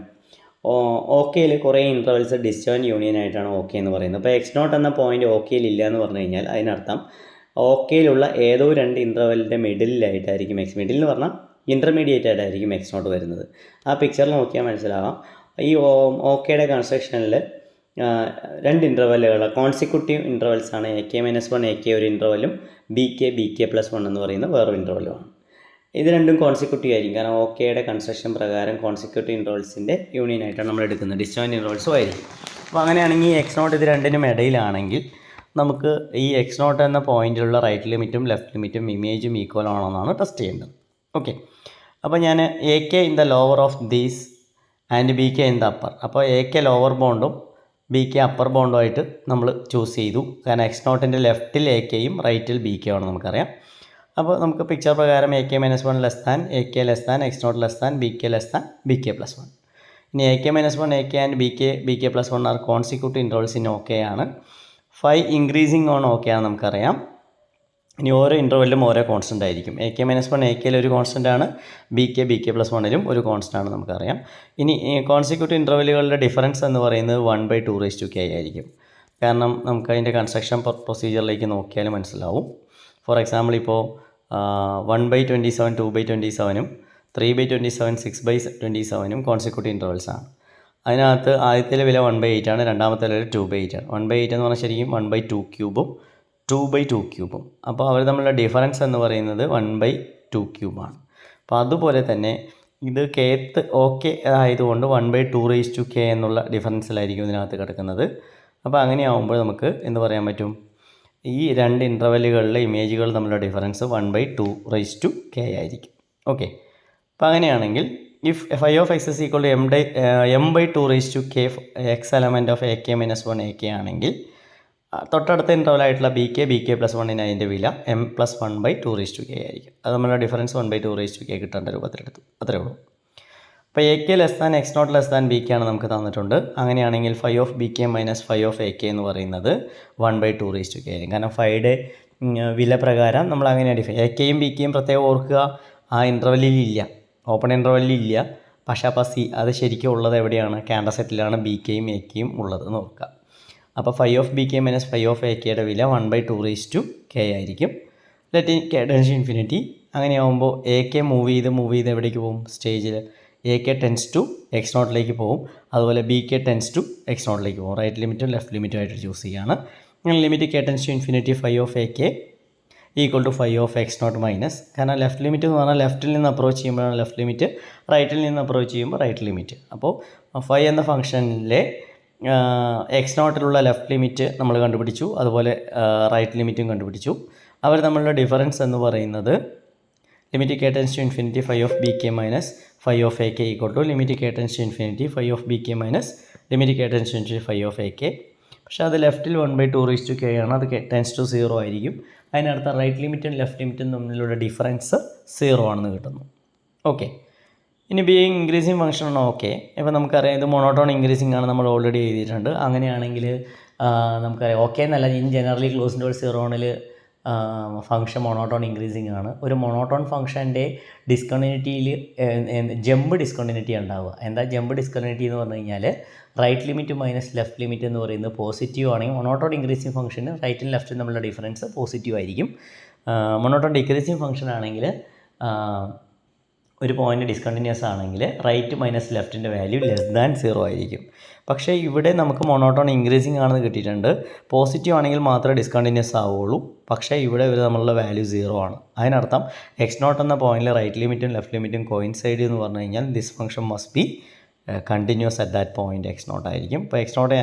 ഓക്കെയിൽ കുറേ ഇൻ്റർവൽസ് ഡിസ്റ്റോയിൻ്റ് യൂണിയൻ ആയിട്ടാണ് ഓക്കെ എന്ന് പറയുന്നത്. അപ്പോൾ x0 എന്ന പോയിൻ്റ് ഓക്കെയിൽ ഇല്ല എന്ന് പറഞ്ഞു കഴിഞ്ഞാൽ അതിനർത്ഥം ഓക്കെയിലുള്ള ഏതോ രണ്ട് ഇൻ്റർവലിൻ്റെ മിഡിലായിട്ടായിരിക്കും മിഡിൽ എന്ന് പറഞ്ഞാൽ ഇൻ്റർമീഡിയറ്റ് ആയിട്ടായിരിക്കും x0 വരുന്നത്. ആ പിക്ചറിൽ നോക്കിയാൽ മനസ്സിലാവാം. ഈ ഓക്കെയുടെ കൺസ്ട്രക്ഷനിൽ രണ്ട് ഇൻ്റർവലുകൾ കോൺസിക്യൂട്ടീവ് ഇൻ്റർവൽസാണ്. AK-1 AK ഒരു ഇൻ്റർവലും BK+1 എന്ന് പറയുന്ന വേറൊരു ഇൻ്റർവലുമാണ്. ഇത് രണ്ടും കോൺസിക്യൂട്ടീവ് ആയിരിക്കും. കാരണം ഓക്കെയുടെ കൺസ്ട്രക്ഷൻ പ്രകാരം കോൺസിക്യൂട്ടീവ് ഇൻ്റർവൽസിൻ്റെ യൂണിയൻ ആയിട്ടാണ് നമ്മൾ എടുക്കുന്നത്. ഡിസ്റ്റോയിൻ്റ് ഇൻ്റർവൽസും ആയിരിക്കും. അപ്പോൾ അങ്ങനെയാണെങ്കിൽ x0 ഇത് രണ്ടിനും ഇടയിലാണെങ്കിൽ നമുക്ക് ഈ x0 എന്ന പോയിൻറ്റിലുള്ള റൈറ്റ് ലിമിറ്റും ലെഫ്റ്റ് ലിമിറ്റും ഇമേജും ഈക്വൽ ആണോ എന്നാണ് ടെസ്റ്റ് ചെയ്യേണ്ടത്. ഓക്കെ. അപ്പോൾ ഞാൻ AK in the lower of these and BK in the upper. അപ്പോൾ AK ലോവർ ബോണ്ടും BK അപ്പർ ബോണ്ടുമായിട്ട് നമ്മൾ ചൂസ് ചെയ്തു. കാരണം x0ൻ്റെ ലെഫ്റ്റിൽ AKയും റൈറ്റിൽ BK ആണ് നമുക്കറിയാം. അപ്പോൾ നമുക്ക് പിക്ചർ പ്രകാരം AK-1 less than AK less than x0 less than BK less than BK+1. ഇനി AK-1 AK and BK+1 are consecutive intervals in O K ആണ്. ഫൈ ഇൻക്രീസിങ് ഓൺ ഓക്കെ ആണ് നമുക്കറിയാം. ഇനി ഓരോ ഇൻ്റർവെല്ലും ഓരോ കോൺസ്റ്റൻ്റ് ആയിരിക്കും. AK-1 AKയിൽ ഒരു കോൺസ്റ്റൻ്റ് ആണ്. BK+1ലും ഒരു കോൺസ്റ്റൻ്റ് ആണ് നമുക്കറിയാം. ഇനി കോൺസിക്യൂട്ടീവ് ഇൻ്റർവെല്ലുകളുടെ ഡിഫറൻസ് എന്ന് പറയുന്നത് 1/2 k ആയിരിക്കും. കാരണം നമുക്ക് അതിൻ്റെ കൺസ്ട്രക്ഷൻ പ്രൊസീജിയറിലേക്ക് നോക്കിയാൽ മനസ്സിലാവും. ഫോർ എക്സാമ്പിൾ ഇപ്പോൾ 1/27 2/27ഉം 3/27 6/27ഉം കോൺസിക്യൂട്ടീവ് ഇൻ്റർവൽസാണ്. അതിനകത്ത് ആദ്യത്തിലെ വില 1/8 ആണ്. രണ്ടാമത്തെ വില 2/8 ആണ്. 1/8 എന്ന് പറഞ്ഞാൽ ശരിക്കും 1/2³ 2/2³. അപ്പോൾ അവർ തമ്മിലുള്ള ഡിഫറൻസ് എന്ന് പറയുന്നത് 1/2³ ആണ്. അപ്പോൾ അതുപോലെ തന്നെ ഇത് കേത്ത് ഓക്കെ ആയതുകൊണ്ട് 1/2 k എന്നുള്ള ഡിഫറൻസിലായിരിക്കും ഇതിനകത്ത് കിടക്കുന്നത്. അപ്പോൾ അങ്ങനെയാവുമ്പോൾ നമുക്ക് എന്ത് പറയാൻ പറ്റും? ഈ രണ്ട് ഇൻ്റർവെല്ലുകളിലെ ഇമേജുകൾ തമ്മിലുള്ള ഡിഫറൻസ് 1/2 k ആയിരിക്കും. ഓക്കെ. അപ്പോൾ അങ്ങനെയാണെങ്കിൽ if phi of x is equal to m/2 k x element of AK-1 AK ആണെങ്കിൽ തൊട്ടടുത്ത ഇൻ്റർവലായിട്ടുള്ള BK+1ന് അതിൻ്റെ വില m+1/2 k ആയിരിക്കും. അത് നമ്മളുടെ ഡിഫറൻസ് 1/2 k കിട്ടേണ്ട രൂപത്തിലെടുത്തു. അത്രയേ ഉള്ളൂ. അപ്പോൾ AK less than x0 less than BK ആണ് നമുക്ക് തന്നിട്ടുണ്ട്. അങ്ങനെയാണെങ്കിൽ phi of BK minus phi of AK എന്ന് പറയുന്നത് 1/2 k ആയിരിക്കും. കാരണം ഫൈയുടെ വില പ്രകാരം നമ്മൾ അങ്ങനെ AKയും BKയും പ്രത്യേകം ഓർക്കുക, ആ ഇൻ്റർവെല്ലിൽ ഇല്ല, ഓപ്പൺ ഇൻ്റർവെല്ലിൽ ഇല്ല. പക്ഷേ അപ്പോൾ അത് ശരിക്കും ഉള്ളത് എവിടെയാണ്? കാൻഡർ സെറ്റിലാണ് BKയും AKയും ഉള്ളത് എന്ന് ഓർക്കുക. അപ്പോൾ phi of BK minus phi of AKയുടെ വില 1/2 k ആയിരിക്കും. Let k tends infinity. അങ്ങനെയാകുമ്പോൾ AK മൂവ് ചെയ്ത് എവിടേക്ക് പോകും? സ്റ്റേജിൽ A K tends to x നോട്ടിലേക്ക് പോകും, അതുപോലെ B K tends to x നോട്ടിലേക്ക് പോകും. റൈറ്റ് ലിമിറ്റും ലെഫ്റ്റ് ലിമിറ്റും ആയിട്ട് ചൂസ് ചെയ്യുകയാണ്. Limit K tends to infinity phi of A K equal to phi of x naught minus, കാരണം ലെഫ്റ്റ് ലിമിറ്റ് എന്ന് പറഞ്ഞാൽ ലെഫ്റ്റിൽ നിന്ന് അപ്രോച്ച് ചെയ്യുമ്പോഴാണ് ലെഫ്റ്റ് ലിമിറ്റ്, റൈറ്റിൽ നിന്ന് അപ്രോച്ച് ചെയ്യുമ്പോൾ റൈറ്റ് ലിമിറ്റ്. അപ്പോൾ ഫൈ എന്ന ഫംഗ്ഷനിലെ എക്സ് നോട്ടിലുള്ള ലെഫ്റ്റ് ലിമിറ്റ് നമ്മൾ കണ്ടുപിടിച്ചു, അതുപോലെ റൈറ്റ് ലിമിറ്റും കണ്ടുപിടിച്ചു. അവർ തമ്മിലുള്ള ഡിഫറൻസ് എന്ന് പറയുന്നത് limit K tends to infinity phi of B K minus phi of A K equal to limit K tends to infinity phi of B K minus limit K tends to infinity phi of A K. പക്ഷേ അത് ലെഫ്റ്റിൽ 1/2 ആണ്, അത് tense to 0 ആയിരിക്കും. അതിനർത്ഥം right ലിമിറ്റും ലെഫ്റ്റ് ലിമിറ്റും തമ്മിലുള്ള ഡിഫറൻസ് 0 ആണെന്ന് കിട്ടുന്നു. ഓക്കെ, ഇനി ബീയിങ് ഇൻക്രീസിങ് ഫംഗ്ഷൻ ആണ്. ഓക്കെ, ഇപ്പോൾ നമുക്കറിയാം ഇത് മോണോട്ടോൺ ഇൻക്രീസിങ് ആണ്, നമ്മൾ ഓൾറെഡി എഴുതിയിട്ടുണ്ട്. അങ്ങനെയാണെങ്കിൽ നമുക്കറിയാം ഓക്കെ എന്നല്ല, ഇൻ ജനറലി ക്ലോസ് ഇൻവേഴ്സ് സീറോണിൽ ഫംഗ്ഷൻ മോണോട്ടോൺ ഇൻക്രീസിങ് ആണ്. ഒരു മോണോട്ടോൺ ഫംഗ്ഷൻ്റെ ഡിസ്കണ്ടിന്യൂറ്റിയിൽ ജമ്പ് ഡിസ്കണ്ടിന്യൂറ്റി ഉണ്ടാവുക. എന്താ ജമ്പ് ഡിസ്കണ്ടിന്യൂറ്റി എന്ന് പറഞ്ഞു കഴിഞ്ഞാൽ right limit minus left limit എന്ന് പറയുന്നത് പോസിറ്റീവ് ആണെങ്കിൽ മോണോട്ടോൺ ഇൻക്രീസിങ് ഫംഗ്ഷന് റൈറ്റും ലെഫ്റ്റും തമ്മിലുള്ള ഡിഫറൻസ് പോസിറ്റീവ് ആയിരിക്കും. മോണോട്ടോൺ ഡിക്രീസിങ് ഫംഗ്ഷൻ ആണെങ്കിൽ ഒരു പോയിൻ്റ് ഡിസ്കണ്ടിന്യൂസ് ആണെങ്കിൽ റൈറ്റ് മൈനസ് ലെഫ്റ്റിൻ്റെ വാല്യൂ <0 ആയിരിക്കും. പക്ഷേ ഇവിടെ നമുക്ക് മോണോട്ടോൺ ഇൻക്രീസിങ് ആണെന്ന് കിട്ടിയിട്ടുണ്ട്. പോസിറ്റീവ് ആണെങ്കിൽ മാത്രമേ ഡിസ്കണ്ടിന്യൂസ് ആവുള്ളൂ. പക്ഷേ ഇവിടെ ഒരു നമ്മളുടെ വാല്യൂ 0 ആണ്. അതിനർത്ഥം എക്സ് നോട്ട് എന്ന പോയിന്റിൽ റൈറ്റ് ലിമിറ്റും ലെഫ്റ്റ് ലിമിറ്റും കോയിൻസൈഡ് എന്ന് പറഞ്ഞു കഴിഞ്ഞാൽ this function must be continuous at that point x naught ആയിരിക്കും. ഇപ്പോൾ എക്സ് നോട്ട്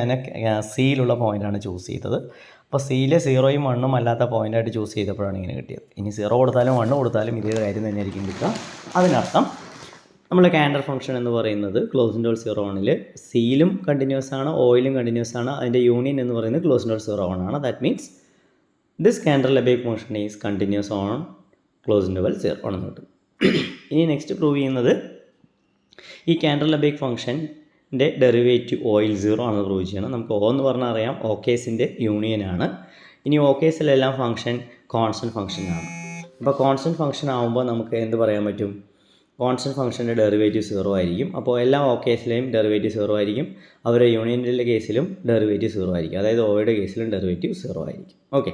ഞാൻ സിയിലുള്ള പോയിൻ്റാണ് ചൂസ് ചെയ്തത്. അപ്പോൾ സിയിൽ 0യും 1ഉം അല്ലാത്ത പോയിൻ്റായിട്ട് ചൂസ് ചെയ്തപ്പോഴാണ് ഇങ്ങനെ കിട്ടിയത്. ഇനി 0 കൊടുത്താലും 1 കൊടുത്താലും ഇതേ കാര്യം തന്നെയായിരിക്കും കിട്ടുക. അതിനർത്ഥം നമ്മൾ കാൻഡർ ഫംഗ്ഷൻ എന്ന് പറയുന്നത് ക്ലോസ് ഇൻറ്റർവൽ 0 സിയിലും കണ്ടിന്യൂസ് ആണ്, ഓയിലും കണ്ടിന്യൂസ് ആണ്. അതിൻ്റെ യൂണിയൻ എന്ന് പറയുന്നത് ക്ലോസ് ഇൻറ്റർവൽ 0 ആണ്. That means this Cantor Lebesgue function is continuous on close interval 0 എന്ന് കിട്ടും. ഇനി നെക്സ്റ്റ് പ്രൂവ് ചെയ്യുന്നത് ഈ കാൻഡർ ലെബേക്ക് ഫംഗ്ഷൻ്റെ ഡെറിവേറ്റീവ് ഓയിൽ 0 ആണെന്ന് പ്രൂവ് ചെയ്യണം. നമുക്ക് ഓ എന്ന് പറഞ്ഞാൽ അറിയാം ഓക്കേസിൻ്റെ യൂണിയനാണ്. ഇനി ഓക്കേസിലെല്ലാം ഫംഗ്ഷൻ കോൺസ്റ്റൻറ്റ് ഫംഗ്ഷനാണ്. അപ്പോൾ കോൺസ്റ്റൻറ്റ് ഫംഗ്ഷൻ ആകുമ്പോൾ നമുക്ക് എന്ത് പറയാൻ പറ്റും? കോൺസ്റ്റൻറ്റ് ഫംഗ്ഷൻ്റെ ഡെറിവേറ്റീവ് 0 ആയിരിക്കും. അപ്പോൾ എല്ലാ ഓക്കേസിലെയും ഡെറിവേറ്റീവ് 0 ആയിരിക്കും. അവരുടെ യൂണിയൻ്റെ കേസിലും ഡെറിവേറ്റീവ് 0 ആയിരിക്കും. അതായത് ഓയുടെ കേസിലും ഡെറിവേറ്റീവ് 0 ആയിരിക്കും. ഓക്കെ,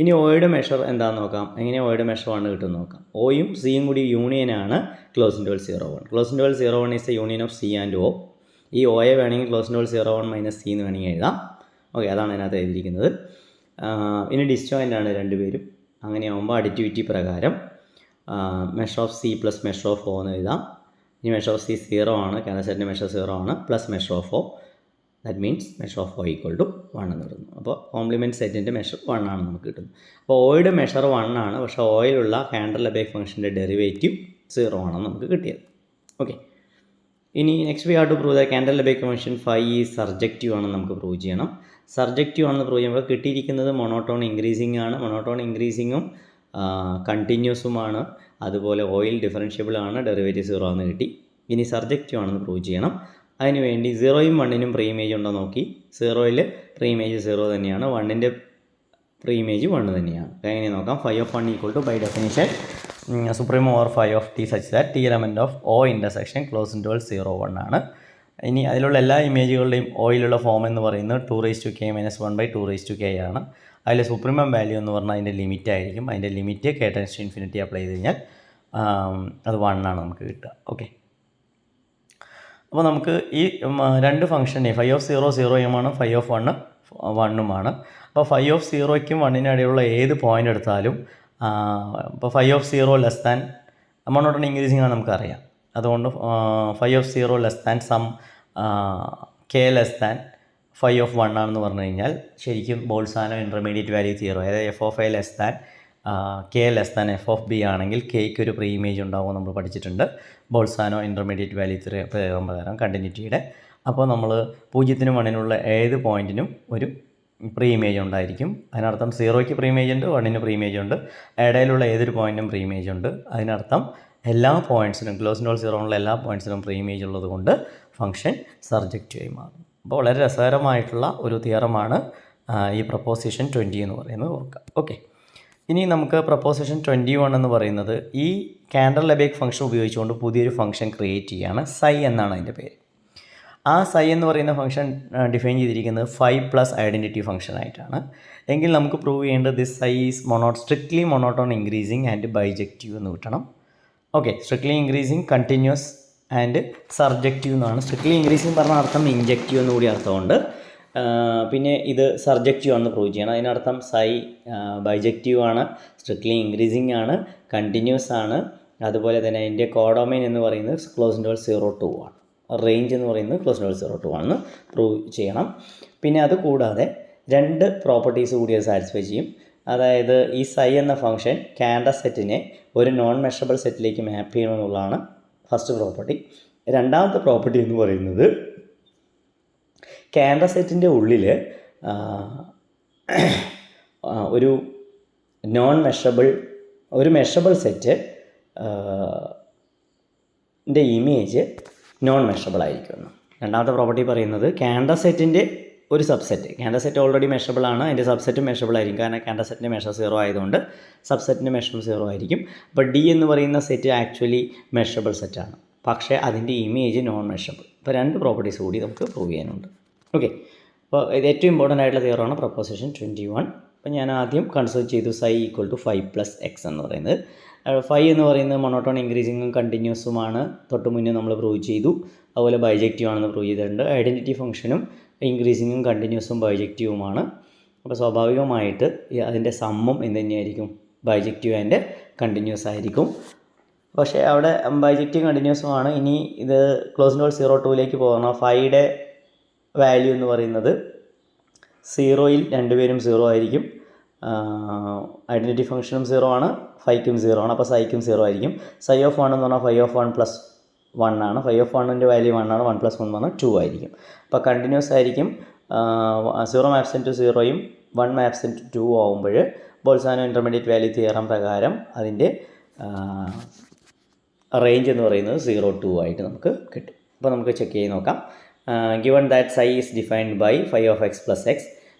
ഇനി ഓയുടെ മെഷർ എന്താണെന്ന് നോക്കാം. എങ്ങനെ ഓയുടെ മെഷർ 1 കിട്ടുമെന്ന് നോക്കാം. ഓയും സിയും കൂടി യൂണിയനാണ് close interval 0 close interval 0 is the union of C and O. ഈ ഓയെ വേണമെങ്കിൽ ക്ലോസ് ഇൻറ്റർവൽ 0 മൈനസ് സി എന്ന് വേണമെങ്കിൽ എഴുതാം. ഓക്കെ, അതാണ് അതിനകത്ത് എഴുതിയിരിക്കുന്നത്. ഇനി ഡിസ്ജോയിൻ്റ് ആണ് രണ്ടുപേരും. അങ്ങനെയാകുമ്പോൾ അഡിറ്റിവിറ്റി പ്രകാരം measure of C plus measure of O എന്ന് എഴുതാം. ഇനി മെഷർ ഓഫ് സി 0 ആണ്, കാൻഡർ സെറ്റിൻ്റെ മെഷർ 0 ആണ്, plus measure of O, that means measure of O equal to 1 എന്ന് കിട്ടുന്നു. അപ്പോൾ കോംപ്ലിമെൻറ്റ് സെറ്റിൻ്റെ മെഷർ 1 ആണ് നമുക്ക് കിട്ടുന്നത്. അപ്പോൾ ഓയുടെ മെഷർ 1 ആണ്, പക്ഷേ ഓയിലുള്ള കാൻഡർ ലെബേക്ക് ഫംഗ്ഷൻ്റെ ഡെറിവേറ്റീവ് 0 ആണെന്ന് നമുക്ക് കിട്ടിയത്. ഓക്കെ, ഇനി next we have to prove the Cantor Lebesgue function phi is surjective ആണെന്ന് നമുക്ക് പ്രൂവ് ചെയ്യണം. സർജക്റ്റീവ് ആണെന്ന് പ്രൂവ് ചെയ്യുമ്പോൾ കിട്ടിയിരിക്കുന്നത് മോണോട്ടോൺ ഇൻക്രീസിംഗ് ആണ്. മോണോട്ടോൺ ഇൻക്രീസിങ്ങും കണ്ടിന്യൂസുമാണ്. അതുപോലെ ഓയിൽ ഡിഫറൻഷ്യബിൾ ആണ്, ഡെറിവേറ്റീവ് 0 ആണെന്ന് കിട്ടി. ഇനി സർജക്റ്റീവ് ആണെന്ന് പ്രൂവ് ചെയ്യണം. അതിന് വേണ്ടി 0യും 1നും പ്രീ ഇമേജ് ഉണ്ടോ നോക്കി. 0യിൽ പ്രീ ഇമേജ് 0 തന്നെയാണ്, 1ൻ്റെ പ്രീ ഇമേജ് 1 തന്നെയാണ്. എങ്ങനെ നോക്കാം. Phi of 1 equal to by definition supremum over phi of T such that T element of O intersection close interval 0, 1 ആണ്. ഇനി അതിലുള്ള എല്ലാ ഇമേജുകളുടെയും ഓയിലുള്ള ഫോം എന്ന് പറയുന്നത് 2k - 1/2k ആണ്. അതിൽ സുപ്രീമം വാല്യൂ എന്ന് പറഞ്ഞാൽ അതിൻ്റെ ലിമിറ്റ് ആയിരിക്കും. അതിൻ്റെ limit k tends to infinity apply ചെയ്ത് കഴിഞ്ഞാൽ അത് 1 ആണ് നമുക്ക് കിട്ടുക. ഓക്കെ, അപ്പോൾ നമുക്ക് ഈ രണ്ട് ഫംഗ്ഷനെ ഫൈ ഓഫ് 0 0യുമാണ്, ഫൈ ഓഫ് 1 1ഉമാണ്. അപ്പോൾ ഫൈ ഓഫ് 0യ്ക്കും 1നും ഇടയിലുള്ള ഏത് പോയിൻ്റ് എടുത്താലും ഇപ്പോൾ phi of 0 less than monotone increasing ആണ് നമുക്കറിയാം. അതുകൊണ്ട് phi of 0 less than some K less than phi of 1 ആണെന്ന് പറഞ്ഞു കഴിഞ്ഞാൽ ശരിക്കും ബോൾസാനോ ഇൻ്റർമീഡിയറ്റ് വാല്യൂ 0, അതായത് F of A less than K less than F of B ആണെങ്കിൽ കെയ്ക്ക് ഒരു പ്രീ ഇമേജ് ഉണ്ടാവും നമ്മൾ പഠിച്ചിട്ടുണ്ട്. ബോൾസാനോ ഇൻ്റർമീഡിയറ്റ് വാല്യൂ പ്രകാരം കണ്ടിന്യൂറ്റിയുടെ. അപ്പോൾ നമ്മൾ 0നും 1നുള്ള ഏത് പോയിൻറ്റിനും ഒരു പ്രീ ഇമേജ് ഉണ്ടായിരിക്കും. അതിനർത്ഥം 0യ്ക്ക് പ്രീ ഇമേജ് ഉണ്ട്, 1ന് പ്രീ ഇമേജ് ഉണ്ട്, ഇടയിലുള്ള ഏതൊരു പോയിൻറ്റിനും പ്രീ ഇമേജ് ഉണ്ട്. അതിനർത്ഥം എല്ലാ പോയിൻറ്റ്സിനും ക്ലോസ് ഇൻറ്റർവൽ 0 എല്ലാ പോയിൻറ്റ്സിനും പ്രീ ഇമേജ് ഉള്ളത് കൊണ്ട് ഫംഗ്ഷൻ സർജക്റ്റീവായി മാറും. അപ്പോൾ വളരെ രസകരമായിട്ടുള്ള ഒരു തിയറമാണ് ഈ പ്രപ്പോസിഷൻ 20 എന്ന് പറയുന്നത്, ഓർക്കുക. ഓക്കെ, ഇനി നമുക്ക് പ്രപ്പോസിഷൻ 21 എന്ന് പറയുന്നത് ഈ കാൻഡർ ലെബേക്ക് ഫംഗ്ഷൻ ഉപയോഗിച്ചുകൊണ്ട് പുതിയൊരു ഫംഗ്ഷൻ ക്രിയേറ്റ് ചെയ്യുകയാണ്. സൈ എന്നാണ് അതിൻ്റെ പേര്. ആ സൈ എന്ന് പറയുന്ന ഫംഗ്ഷൻ ഡിഫൈൻ ചെയ്തിരിക്കുന്നത് ഫൈ പ്ലസ് ഐഡൻറ്റിറ്റി ഫംഗ്ഷൻ ആയിട്ടാണ്. എങ്കിൽ നമുക്ക് പ്രൂവ് ചെയ്യേണ്ടത് this psi is strictly monotone increasing and bijective എന്ന് കിട്ടണം. Okay, strictly increasing, continuous and surjective എന്നാണ്. സ്ട്രിക്ട്ലി ഇൻക്രീസിങ് പറഞ്ഞ അർത്ഥം ഇൻജക്റ്റീവ് എന്ന് കൂടി അർത്ഥമുണ്ട്. പിന്നെ ഇത് സർജക്റ്റീവ് ആണെന്ന് പ്രൂവ് ചെയ്യണം. അതിനർത്ഥം സൈ ബൈജക്റ്റീവ് ആണ്, സ്ട്രിക്ട്ലി ഇൻക്രീസിങ് ആണ്, കണ്ടിന്യൂസ് ആണ്. അതുപോലെ തന്നെ അതിൻ്റെ കോഡോമൈൻ എന്ന് പറയുന്നത് ക്ലോസ് ഇൻ്റർവൽ 0-2 ആണ്. റേഞ്ച് എന്ന് പറയുന്നത് ക്ലോസ് ഇൻ്റർവൽ 0-2 ആണെന്ന് പ്രൂവ് ചെയ്യണം. പിന്നെ അത് കൂടാതെ 2 പ്രോപ്പർട്ടീസ് കൂടി അത് സാറ്റിസ്ഫൈ ചെയ്യും. അതായത് ഈ സൈ എന്ന ഫംഗ്ഷൻ കാൻഡ സെറ്റിനെ ഒരു നോൺ മെഷറബിൾ സെറ്റിലേക്ക് മാപ്പ് ചെയ്യണമെന്നുള്ളതാണ് ഫസ്റ്റ് പ്രോപ്പർട്ടി. രണ്ടാമത്തെ പ്രോപ്പർട്ടി എന്ന് പറയുന്നത് കാൻഡ സെറ്റിൻ്റെ ഉള്ളിൽ ഒരു നോൺ മെഷറബിൾ ഒരു മെഷറബിൾ സെറ്റ് ൻ്റെ ഇമേജ് നോൺ മെഷറബിൾ ആയിരിക്കുമെന്ന്. രണ്ടാമത്തെ പ്രോപ്പർട്ടി പറയുന്നത് കാൻഡ സെറ്റിൻ്റെ ഒരു സബ്സെറ്റ്, കാൻഡ സെറ്റ് ഓൾറെഡി മെഷറബിൾ ആണ്, അതിൻ്റെ സബ്സെറ്റ് മെഷറബിൾ ആയിരിക്കും. കാരണം കാൻഡ സെറ്റിൻ്റെ മെഷർ 0 ആയതുകൊണ്ട് സബ്സെറ്റിൻ്റെ മെഷറും 0 ആയിരിക്കും. അപ്പോൾ ഡി എന്ന് പറയുന്ന സെറ്റ് ആക്ച്വലി മെഷറബിൾ സെറ്റാണ്, പക്ഷേ അതിൻ്റെ ഇമേജ് നോൺ മെഷറബിൾ. ഇപ്പോൾ 2 പ്രോപ്പർട്ടീസ് കൂടി നമുക്ക് പ്രൂവ് ചെയ്യാനുണ്ട്. ഓക്കെ, അപ്പോൾ ഇത് ഏറ്റവും ഇമ്പോർട്ടൻ്റ് ആയിട്ടുള്ള തിയറമാണ് പ്രൊപ്പോസിഷൻ 21. അപ്പോൾ ഞാൻ ആദ്യം കൺസിഡർ ചെയ്തു സൈ ഈക്വൽ ടു 5+x എന്ന് പറയുന്നത്. 5 എന്ന് പറയുന്നത് മൊണോട്ടോൺ ഇൻക്രീസിങ്ങും കണ്ടിന്യൂസുമാണ്, തൊട്ട് മുന്നേ നമ്മൾ പ്രൂവ് ചെയ്തു. അതുപോലെ ബൈജക്റ്റീവ് ആണെന്ന് പ്രൂവ് ചെയ്തിട്ടുണ്ട്. ഐഡൻറ്റിറ്റി ഫംഗ്ഷനും ഇൻക്രീസിങ്ങും കണ്ടിന്യൂസും ബൈജക്റ്റീവുമാണ്. അപ്പോൾ സ്വാഭാവികമായിട്ട് അതിൻ്റെ സമ്മും എന്ത് തന്നെയായിരിക്കും? ബൈജക്റ്റീവ് ആൻഡ് കണ്ടിന്യൂസ് ആയിരിക്കും. പക്ഷേ അവിടെ ബൈജക്റ്റീവ് കണ്ടിന്യൂസുമാണ്. ഇനി ഇത് ക്ലോസ് ഇൻ്റർവൽ 0-2ലേക്ക് പോകണം. 5യുടെ വാല്യൂ എന്ന് പറയുന്നത് 0യിൽ രണ്ടുപേരും 0 ആയിരിക്കും. ഐഡൻറ്റിറ്റി ഫംഗ്ഷനും 0 ആണ്, 5ക്കും 0 ആണ്. അപ്പോൾ സൈക്കും 0 ആയിരിക്കും. സൈ ഓഫ് 1 എന്ന് പറഞ്ഞാൽ 5 ഓഫ് 1 + 1 ആണ്. 5 ഓഫ് 1ൻ്റെ വാല്യൂ 1 ആണ്. 1 + 1 എന്ന് പറഞ്ഞാൽ 2 ആയിരിക്കും. അപ്പോൾ കണ്ടിന്യൂസ് ആയിരിക്കും. 0 മാപ്സ് ഇൻറ്റു 0യും 1 മാപ്സ് ഇൻറ്റു 2 ആകുമ്പോൾ ബോൾസാനോ ഇൻ്റർമീഡിയറ്റ് വാല്യൂ തിയറം പ്രകാരം അതിൻ്റെ റേഞ്ച് എന്ന് പറയുന്നത് 0-2 ആയിട്ട് നമുക്ക് കിട്ടും. അപ്പോൾ നമുക്ക് ചെക്ക് ചെയ്ത് നോക്കാം. Given that psi is defined by 5 of x plus x,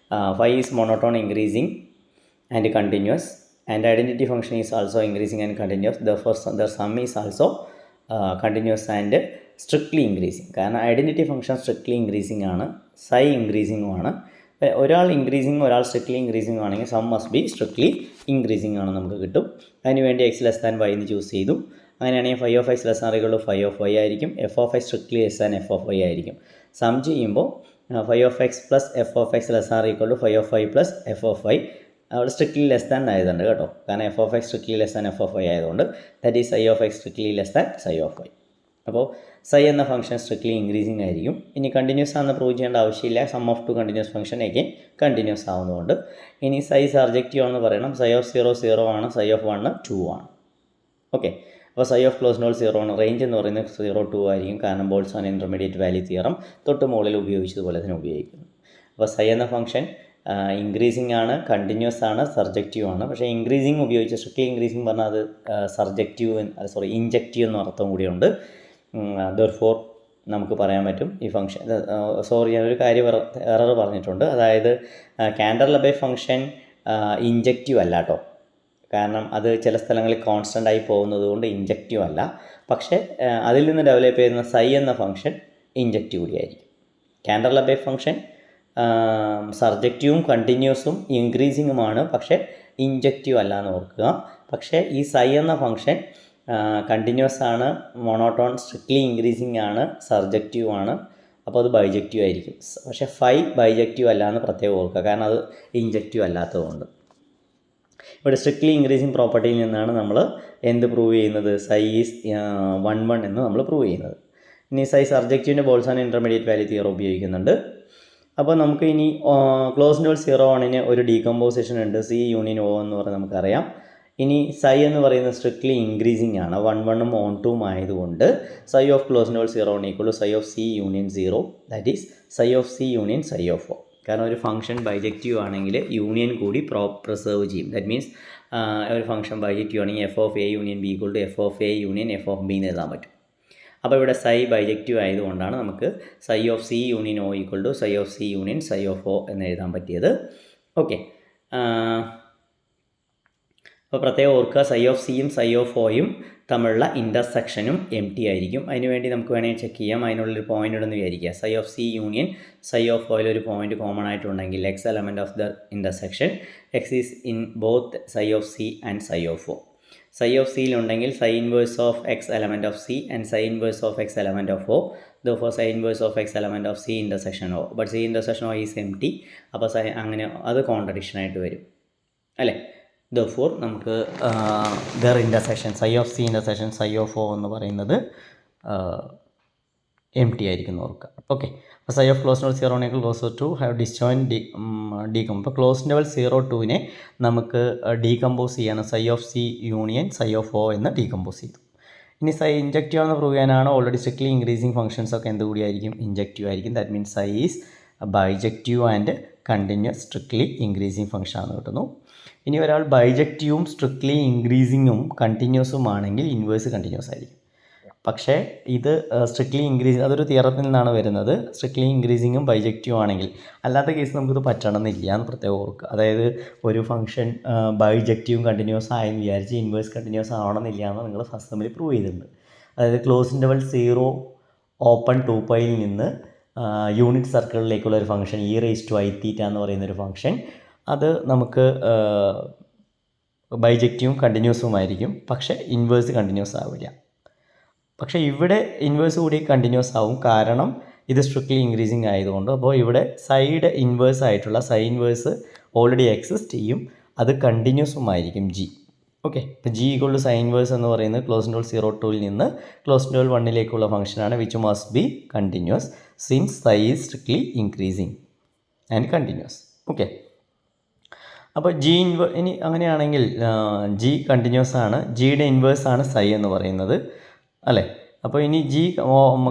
5 is monotone increasing and continuous, and identity function is also increasing and continuous. Therefore the sum is also continuous and strictly increasing. കാരണം identity function strictly increasing ആണ്, psi ഇൻക്രീസിങ്ങും ആണ്. ഒരാൾ increasing ഒരാൾ strictly increasing ആണെങ്കിൽ sum must be strictly increasing ആണ് നമുക്ക് കിട്ടും. അതിനുവേണ്ടി x y എന്ന് ചൂസ് ചെയ്തു. അങ്ങനെയാണെങ്കിൽ 5 of x <= 5 of y ആയിരിക്കും. f of x strictly less than f of y ആയിരിക്കും. സം ചെയ്യുമ്പോൾ 5 of x plus f of x <= 5 of y plus f of y. അവിടെ സ്ട്രിക്ട്ലി ലെസ് ദാൻ ആയതുണ്ട് കേട്ടോ, കാരണം f of x strictly less than f of y ആയതുകൊണ്ട് that is psi of x strictly less than psi of y. അപ്പോൾ psi എന്ന function strictly increasing ആയിരിക്കും. ഇനി continuous ആണെന്ന് പ്രൂവ് ചെയ്യേണ്ട ആവശ്യമില്ല. Sum of 2 continuous function again continuous ആവുന്നതുകൊണ്ട്. ഇനി psi സർജക്റ്റീവ് ആണെന്ന് പറയണം. psi of 0 0 ആണ്, psi of 1 2 ആണ്. ഓക്കെ, അപ്പോൾ psi of ക്ലോസ് ഇൻ്റർവൽ 0 ആണ്. റേഞ്ച് എന്ന് പറയുന്നത് 0-2 ആയിരിക്കും, കാരണം ബോൾസാനോ ഇൻ്റർമീഡിയറ്റ് വാല്യൂ തിയറം തൊട്ട് മുകളിൽ ഉപയോഗിച്ചതുപോലെ തന്നെ ഉപയോഗിക്കുന്നു. അപ്പോൾ psi എന്ന ഫംഗ്ഷൻ ഇൻക്രീസിങ് ആണ്, കണ്ടിന്യൂസ് ആണ്, സർജക്റ്റീവ് ആണ്. പക്ഷേ ഇൻക്രീസിങ് ഉപയോഗിച്ച് സ്ട്രിക്ട്ലി ഇൻക്രീസിങ് പറഞ്ഞാൽ അത് ഇൻജക്റ്റീവ് എന്ന അർത്ഥം കൂടിയുണ്ട്. ദെർഫോർ നമുക്ക് പറയാൻ പറ്റും ഈ ഫംഗ്ഷൻ ഞാനൊരു കാര്യം എറർ പറഞ്ഞിട്ടുണ്ട്. അതായത് കാൻഡർ-ലെബേ ഫംഗ്ഷൻ ഇൻജക്റ്റീവ് അല്ല കേട്ടോ, കാരണം അത് ചില സ്ഥലങ്ങളിൽ കോൺസ്റ്റൻ്റ് ആയി പോകുന്നത് കൊണ്ട് ഇൻജക്റ്റീവ് അല്ല. പക്ഷേ അതിൽ നിന്ന് ഡെവലപ്പ് ചെയ്യുന്ന സൈ എന്ന ഫംഗ്ഷൻ ഇൻജക്റ്റീവ് കൂടിയായിരിക്കും. കാൻഡർ-ലെബേ ഫംഗ്ഷൻ സർജക്റ്റീവും കണ്ടിന്യൂസും ഇൻക്രീസിങ്ങുമാണ്, പക്ഷേ ഇൻജക്റ്റീവ് അല്ല എന്ന് ഓർക്കുക. പക്ഷേ ഈ സൈ എന്ന ഫംഗ്ഷൻ കണ്ടിന്യൂസ് ആണ്, മോണോട്ടോൺ സ്ട്രിക്ട്ലി ഇൻക്രീസിങ് ആണ്, സർജക്റ്റീവ് ആണ്. അപ്പോൾ അത് ബൈജക്റ്റീവ് ആയിരിക്കും. പക്ഷേ 5 ബൈജക്റ്റീവ് അല്ല എന്ന് പ്രത്യേകം ഓർക്കുക, കാരണം അത് ഇൻജക്റ്റീവ് അല്ലാത്തതുകൊണ്ട്. ഇവിടെ സ്ട്രിക്ട്ലി ഇൻക്രീസിങ് പ്രോപ്പർട്ടിയിൽ നിന്നാണ് നമ്മൾ എന്ത് പ്രൂവ് ചെയ്യുന്നത്? സൈ ഈസ് 1 എന്ന് നമ്മൾ പ്രൂവ് ചെയ്യുന്നത്. ഇനി സൈ സർജക്റ്റീവിൻ്റെ ബോൾസാനോ ഇൻ്റർമീഡിയറ്റ് വാല്യൂ തിയറം ഉപയോഗിക്കുന്നുണ്ട്. അപ്പോൾ നമുക്ക് ഇനി ക്ലോസ് ഇൻ്റർവൽ 0-1 ഒരു ഡീകമ്പോസിഷൻ ഉണ്ട്, C യൂണിയൻ O എന്ന് പറഞ്ഞാൽ നമുക്കറിയാം. ഇനി സൈ എന്ന് പറയുന്നത് സ്ട്രിക്ട്ലി ഇൻക്രീസിങ് ആണ്, 1 on 2 ആയതുകൊണ്ട് psi of close interval 0-1 = psi of C union 0, that is psi of C union psi of O. കാരണം ഒരു ഫംഗ്ഷൻ ബൈജക്റ്റീവ് ആണെങ്കിൽ യൂണിയൻ കൂടി പ്രിസർവ് ചെയ്യും. ദാറ്റ് മീൻസ് ഒരു ഫംഗ്ഷൻ ബൈജക്റ്റീവ് ആണെങ്കിൽ f of A union B = f of A union f of B എന്ന് എഴുതാൻ പറ്റും. അപ്പോൾ ഇവിടെ സൈ ബൈജക്റ്റീവ് ആയതുകൊണ്ടാണ് നമുക്ക് psi of C union O = psi of C union psi of O എന്ന് എഴുതാൻ പറ്റിയത്. ഓക്കെ, അപ്പോൾ പ്രത്യേകം ഓർക്കുക, സൈ ഓഫ് സിയും സൈ ഓഫ് ഒയും തമ്മിലുള്ള ഇൻ്റർസെക്ഷനും എം ടി ആയിരിക്കും. അതിനുവേണ്ടി നമുക്ക് വേണമെങ്കിൽ ചെക്ക് ചെയ്യാം. അതിനുള്ളൊരു പോയിൻ്റ് ഉണ്ടെന്ന് വിചാരിക്കുക. Psi of C union psi of ഒയിലൊരു പോയിൻ്റ് കോമൺ ആയിട്ടുണ്ടെങ്കിൽ x element of the intersection x is in both psi of C and psi of O. Psi of C ഉണ്ടെങ്കിൽ psi inverse of x element of C and psi inverse of x element of O. Therefore psi inverse of x element of C intersection O. But C intersection O is empty. അപ്പോൾ അങ്ങനെ അത് contradiction ആയിട്ട് വരും അല്ലേ. Therefore നമുക്ക് their intersection psi of C intersection psi of O എന്ന് പറയുന്നത് M T ആയിരിക്കും ഓർക്കുക. ഓക്കെ, അപ്പോൾ psi of closed interval 0 equal close to have disjoint decomp. ഇപ്പോൾ ക്ലോസ് ഇൻ്റർവൽ 0-2 നമുക്ക് ഡീകമ്പോസ് ചെയ്യാണ് psi of C union psi of O എന്ന് decompose ചെയ്തു. ഇനി psi ഇൻജക്റ്റീവ് ആണെന്ന് പ്രൂവ് ചെയ്യാനാണ് ഓൾറെഡി സ്ട്രിക്ട്ലി ഇൻക്രീസിങ് ഫംഗ്ഷൻസ് ഒക്കെ എന്ത് കൂടിയായിരിക്കും, ഇൻജക്റ്റീവ് ആയിരിക്കും. That means psi is bijective and continuous strictly increasing function ആണെന്ന് കിട്ടുന്നു. ഇനി ഒരാൾ ബൈജക്റ്റീവും സ്ട്രിക്ട്ലി ഇൻക്രീസിങ്ങും കണ്ടിന്യൂസും ആണെങ്കിൽ ഇൻവേഴ്സ് കണ്ടിന്യൂസ് ആയിരിക്കും. പക്ഷേ ഇത് സ്ട്രിക്ട്ലി ഇൻക്രീസിങ് അതൊരു തിയറത്തിൽ നിന്നാണ് വരുന്നത്. സ്ട്രിക്ട്ലി ഇൻക്രീസിങ്ങും ബൈജക്റ്റീവും ആണെങ്കിൽ, അല്ലാത്ത കേസ് നമുക്കിത് പറ്റണമെന്നില്ല എന്ന് പ്രത്യേകം ഓർക്കുക. അതായത് ഒരു ഫംഗ്ഷൻ ബൈജക്റ്റീവും കണ്ടിന്യൂസ് ആയെന്ന് വിചാരിച്ച് ഇൻവേഴ്സ് കണ്ടിന്യൂസ് ആവണമെന്നില്ല എന്ന് നിങ്ങൾ ഫസ്റ്റ് തമ്മിൽ പ്രൂവ് ചെയ്തിട്ടുണ്ട്. അതായത് ക്ലോസ് ഇൻ്റർവൽ 0 ഓപ്പൺ 2πയിൽ നിന്ന് യൂണിറ്റ് സർക്കിളിലേക്കുള്ള ഒരു ഫംഗ്ഷൻ e⁻i⁻θ എന്ന് പറയുന്നൊരു ഫംഗ്ഷൻ, അത് നമുക്ക് ബൈജക്റ്റീവും കണ്ടിന്യൂസുമായിരിക്കും. പക്ഷേ ഇൻവേഴ്സ് കണ്ടിന്യൂസ് ആവില്ല. പക്ഷേ ഇവിടെ ഇൻവേഴ്സ് കൂടി കണ്ടിന്യൂസ് ആവും, കാരണം ഇത് സ്ട്രിക്ട്ലി ഇൻക്രീസിങ് ആയതുകൊണ്ട്. അപ്പോൾ ഇവിടെ സൈഡ് ഇൻവേഴ്സ് ആയിട്ടുള്ള സൈ ഇൻവേഴ്സ് ഓൾറെഡി എക്സിസ്റ്റ് ചെയ്യും, അത് കണ്ടിന്യൂസുമായിരിക്കും ജി. ഓക്കെ, ഇപ്പോൾ G equal to psi inverse എന്ന് പറയുന്നത് ക്ലോസ് ഇൻ്റർവൽ 0-2ൽ നിന്ന് ക്ലോസ് ഇൻ്റർവൽ 1ലേക്കുള്ള ഫംഗ്ഷനാണ്, which must be continuous since psi is strictly increasing and continuous. Okay, അപ്പോൾ ഇനി അങ്ങനെയാണെങ്കിൽ ജി കണ്ടിന്യൂസ് ആണ്, ജിയുടെ ഇൻവേഴ്സ് ആണ് സൈ എന്ന് പറയുന്നത് അല്ലേ. അപ്പോൾ ഇനി ജി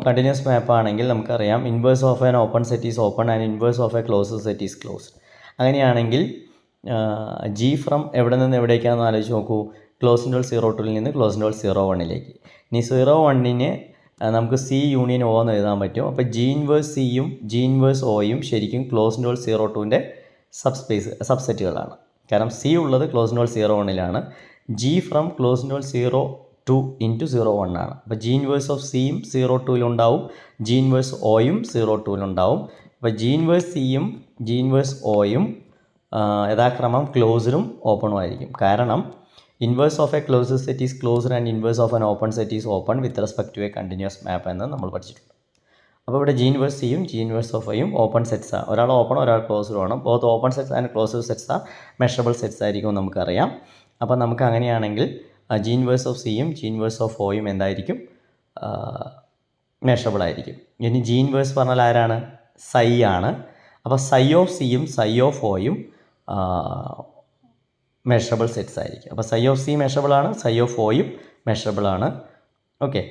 കണ്ടിന്യൂസ് മാപ്പ് ആണെങ്കിൽ നമുക്കറിയാം inverse of an open set is open and inverse of a closed set is closed. അങ്ങനെയാണെങ്കിൽ ജി ഫ്രം എവിടെ നിന്ന് എവിടേക്കാണെന്ന് ആലോചിച്ച് നോക്കൂ. ക്ലോസ് ഇൻ്റർവൽ 0-2ൽ നിന്ന് ക്ലോസ് ഇൻ്റർവൽ 0-1ലേക്ക്. ഇനി 0-1ന് നമുക്ക് സി യൂണിയൻ ഒ എന്ന് എഴുതാൻ പറ്റും. അപ്പോൾ ജി ഇൻവേഴ്സ് സിയും ജി ഇൻവേഴ്സ് ഒയും ശരിക്കും ക്ലോസ് ഇൻ്റർവൽ 0-2ൻ്റെ സബ്സെറ്റുകളാണ്. കാരണം സി ഉള്ളത് ക്ലോസ് ഇൻ്റർവൽ 0-1ലാണ്, G from close interval 0-2 into 0-1 ആണ്. അപ്പോൾ ജി ഇൻവേഴ്സ് ഓഫ് സിയും 0-2ലുണ്ടാവും, ജി ഇൻവേഴ്സ് ഒയും 0-2ലുണ്ടാവും. അപ്പോൾ ജി ഇൻവേഴ്സ് സിയും ജി ഇൻവേഴ്സ് ഒയും യഥാക്രമം ക്ലോസ്ഡും ഓപ്പണും ആയിരിക്കും. കാരണം inverse of a closed set is closed and inverse of an open set is open with respect to a continuous map എന്ന് നമ്മൾ പഠിച്ചിട്ടുണ്ട്. അപ്പോൾ ഇവിടെ ജി ഇൻവേഴ്സ് സിയും ജി ഇൻവേഴ്സ് ഓഫ് ഒയും ഓപ്പൺ സെറ്റ്സ് ആണ്. ഒരാൾ ഓപ്പൺ ഒരാൾ ക്ലോസ്ഡ് ആണ്. Both open sets and closed sets are measurable sets ആയിരിക്കും നമുക്കറിയാം. അപ്പോൾ നമുക്ക് അങ്ങനെയാണെങ്കിൽ ജി ഇൻവേഴ്സ് ഓഫ് സിയും ജി ഇൻവേഴ്സ് ഓഫ് ഒയും എന്തായിരിക്കും, മെഷറബിൾ ആയിരിക്കും. ഇനി ജി ഇൻവേഴ്സ് പറഞ്ഞാൽ ആരാണ്, സൈ ആണ്. അപ്പോൾ സൈ ഓഫ് സിയും സൈ ഓഫ് ഒയും മെഷറബിൾ സെറ്റ്സ് ആയിരിക്കും. അപ്പോൾ സൈ ഓഫ് സി മെഷറബിൾ ആണ്, സൈ ഓഫ് ഒയും മെഷറബിൾ ആണ്. ഓക്കെ,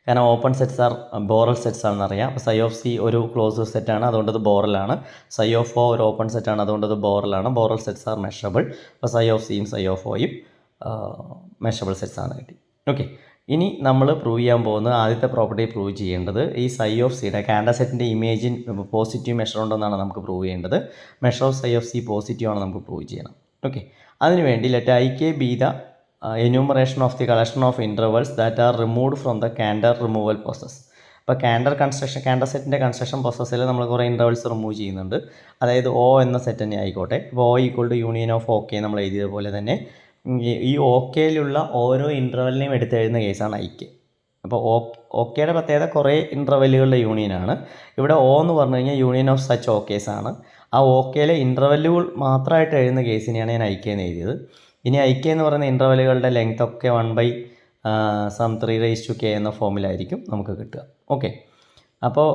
കാരണം open sets are Borel sets ആണെന്ന് അറിയാം. അപ്പോൾ സൈ ഓഫ് സി ഒരു ക്ലോസ്ഡ് സെറ്റാണ്, അതുകൊണ്ടത് ബോറലാണ്. സൈ ഓഫ് ഒ ഒരു ഓപ്പൺ സെറ്റാണ്, അതുകൊണ്ടത് ബോറലാണ്. Borel sets are measurable. അപ്പോൾ സൈ ഓഫ് സിയും സൈ ഓഫ് ഒയും മെഷറബിൾ സെറ്റ്സ് ആണ് കിട്ടി. ഓക്കെ, ഇനി നമ്മൾ പ്രൂവ് ചെയ്യാൻ പോകുന്ന ആദ്യത്തെ പ്രോപ്പർട്ടി പ്രൂവ് ചെയ്യേണ്ടത് ഈ സൈ ഓഫ് സിയുടെ കാൻഡർ സെറ്റിൻ്റെ ഇമേജിൻ പോസിറ്റീവ് മെഷർ ഉണ്ടെന്നാണ് നമുക്ക് പ്രൂവ് ചെയ്യേണ്ടത്. Measure of psi of C positive ആണ് നമുക്ക് പ്രൂവ് ചെയ്യണം. ഓക്കെ, അതിനുവേണ്ടി let I K be the enumeration of the collection of intervals that are removed from the Cantor removal process. അപ്പോൾ കാൻഡർ സെറ്റിൻ്റെ construction പ്രോസസ്സിൽ നമ്മൾ കുറേ ഇൻ്റർവൽസ് റിമൂവ് ചെയ്യുന്നുണ്ട്. അതായത് ഒ എന്ന സെറ്റ് തന്നെ ആയിക്കോട്ടെ. അപ്പോൾ O equal to union of O K നമ്മൾ എഴുതിയതുപോലെ തന്നെ ഈ ഓക്കെയിലുള്ള ഓരോ ഇൻ്റർവെലിനെയും എടുത്തെഴുതുന്ന കേസാണ് ഐ കെ. അപ്പോൾ ഓക്കെയുടെ പ്രത്യേകത കുറേ ഇൻ്റർവെല്ലുകളുടെ യൂണിയനാണ്. ഇവിടെ ഒ എന്ന് പറഞ്ഞു കഴിഞ്ഞാൽ യൂണിയൻ ഓഫ് സച്ച് ഓക്കേസ് ആണ്. ആ ഓക്കെയിലെ ഇൻ്റർവെല്ലുകൾ മാത്രമായിട്ട് എഴുതുന്ന കേസിനെയാണ് ഞാൻ ഐ കെ എന്ന് എഴുതിയത്. ഇനി ഐ കെ എന്ന് പറയുന്ന ഇൻ്റർവെല്ലുകളുടെ ലെങ്ത് ഒക്കെ 1/3k എന്ന ഫോമിലായിരിക്കും നമുക്ക് കിട്ടുക. ഓക്കെ, അപ്പോൾ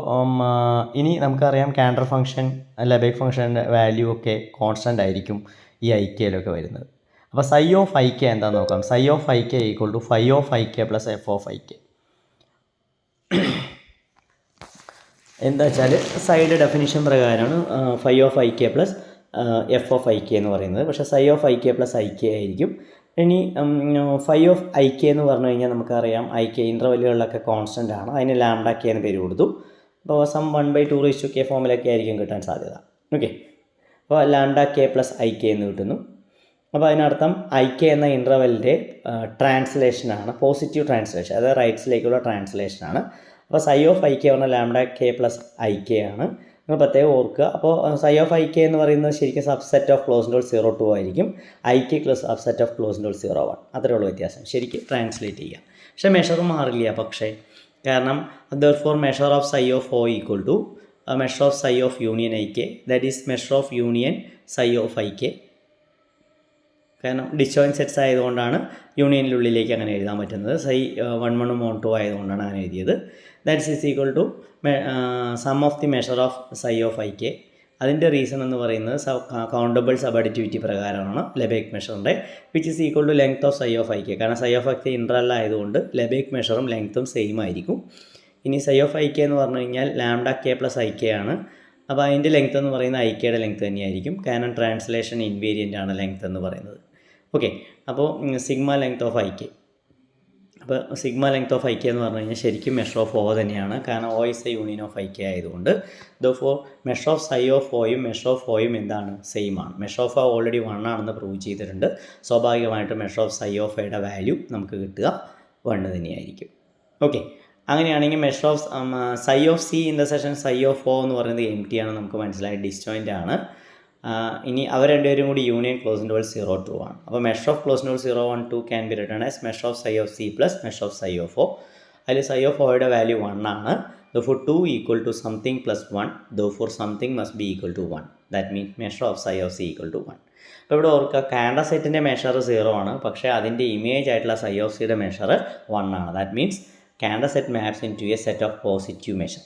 ഇനി നമുക്കറിയാം കാൻഡർ ഫംഗ്ഷൻ ലെബേഗ് ഫംഗ്ഷൻ്റെ വാല്യൂ ഒക്കെ കോൺസ്റ്റൻ്റ് ആയിരിക്കും ഈ ഐ കെയിലൊക്കെ വരുന്നത്. അപ്പോൾ സൈ ഓഫ് ഐ കെ എന്താണെന്ന് നോക്കാം. Psi of I K equal to phi of I K plus F of I K. എന്താ വെച്ചാൽ സൈഡ് ഡെഫിനിഷൻ പ്രകാരമാണ് phi of I K plus F of I K എന്ന് പറയുന്നത്. പക്ഷേ psi of I K plus I K ആയിരിക്കും. ഇനി phi of I K എന്ന് പറഞ്ഞു കഴിഞ്ഞാൽ നമുക്കറിയാം ഐ കെ ഇൻ്റർവെല്ലുകളിലൊക്കെ കോൺസ്റ്റൻ്റ് ആണ്. അതിന് ലാംഡ കെ എന്ന് പേര് കൊടുത്തു. അപ്പോൾ സം 1/2k ഫോമിലൊക്കെ ആയിരിക്കും കിട്ടാൻ സാധ്യത. ഓക്കെ, അപ്പോൾ lambda K plus I K എന്ന് കിട്ടുന്നു. അപ്പോൾ അതിനർത്ഥം ഐ കെ എന്ന ഇൻ്റർവെല്ലിൻ്റെ ട്രാൻസ്ലേഷനാണ്, പോസിറ്റീവ് ട്രാൻസ്ലേഷൻ, അതായത് റൈറ്റ്സിലേക്കുള്ള ട്രാൻസ്ലേഷനാണ്. അപ്പോൾ സൈ ഓഫ് ഐ കെ പറഞ്ഞാൽ lambda K plus I K ആണ്. നിങ്ങൾ പ്രത്യേകം ഓർക്കുക. അപ്പോൾ സൈ ഓഫ് ഐ കെ എന്ന് പറയുന്നത് ശരിക്കും സബ്സെറ്റ് ഓഫ് ക്ലോസ് ഇൻഡോൾ 0 ആയിരിക്കും. I K plus subset of close interval 0 അത്രേ ഉള്ളൂ വ്യത്യാസം. ശരിക്കും ട്രാൻസ്ലേറ്റ് ചെയ്യുക. പക്ഷേ മെഷർ മാറില്ല. പക്ഷേ കാരണം therefore measure of psi of O equal to measure of psi of union I k, that is measure of union psi of I k. കാരണം ഡിസ്ജോയിൻറ്റ് സെറ്റ്സ് ആയതുകൊണ്ടാണ് യൂണിയനിലുള്ളിലേക്ക് അങ്ങനെ എഴുതാൻ പറ്റുന്നത്. സൈ 1 1 1 2 ആയതുകൊണ്ടാണ് അങ്ങനെ എഴുതിയത്. That's is equal to sum of the measure of psi of I K. അതിൻ്റെ reason എന്ന് പറയുന്നത് കൗണ്ടബിൾ സബഡിറ്റിവിറ്റി പ്രകാരമാണ് ലെബേക്ക് മെഷറിൻ്റെ, which is equal to length of psi of I K. കാരണം psi of I K interval ആയതുകൊണ്ട് Lebesgue മെഷറും ലെങ്ത്തും same ആയിരിക്കും. ഇനി സൈ ഓഫ് ഐ കെ എന്ന് പറഞ്ഞു കഴിഞ്ഞാൽ lambda K plus I K ആണ്. അപ്പോൾ അതിൻ്റെ ലെങ്ത് എന്ന് പറയുന്നത് ഐ കെയുടെ ലെങ്ത് തന്നെയായിരിക്കും. കാരണം ട്രാൻസ്ലേഷൻ ഇൻവേരിയൻ്റ് ആണ് ലെങ്ത് എന്ന് പറയുന്നത്. ഓക്കെ, അപ്പോൾ sigma length of I K. അപ്പോൾ sigma length of I K എന്ന് പറഞ്ഞു കഴിഞ്ഞാൽ ശരിക്കും മെഷർ ഓഫ് ഒ തന്നെയാണ്. കാരണം O is a union of I K ആയതുകൊണ്ട്. Therefore measure of psi of ഒയും മെഷർ ഓഫ് ഒയും എന്താണ്? സെയിം ആണ്. മെഷർ ഓഫ് ഒ ഓൾറെഡി 1 ആണെന്ന് പ്രൂവ് ചെയ്തിട്ടുണ്ട്. സ്വാഭാവികമായിട്ടും മെഷർ ഓഫ് സൈ ഓഫ് എയുടെ വാല്യൂ നമുക്ക് കിട്ടുക 1 തന്നെയായിരിക്കും. ഓക്കെ, അങ്ങനെയാണെങ്കിൽ measure of psi of C intersection psi of O എന്ന് പറയുന്നത് എം ടി ആണ്, നമുക്ക് മനസ്സിലായി ഡിസ്ജോയിൻ്റ് ആണ്. ഇനി അവർ രണ്ടുപേരും കൂടി യൂണിയൻ ക്ലോസ് ഇൻഡോൾ 0 2 ആണ്. അപ്പോൾ measure of close interval 0 1 2 can be written as measure of psi of C plus measure of psi of O. അതിൽ സൈ ഓഫ് ഒയുടെ വാല്യൂ 1 ആണ്. therefore 2 equal to something plus 1, therefore something must be equal to 1. that means measure of psi of c equal to 1. അപ്പോൾ ഇവിടെ ഓർക്കുക, കാൻഡ സെറ്റിൻ്റെ measure 0 ആണ്, പക്ഷേ അതിൻ്റെ ഇമേജ് ആയിട്ടുള്ള സൈ ഓഫ് സിയുടെ മെഷർ 1 ആണ്. That means Cantor set maps in to a set of positive measure.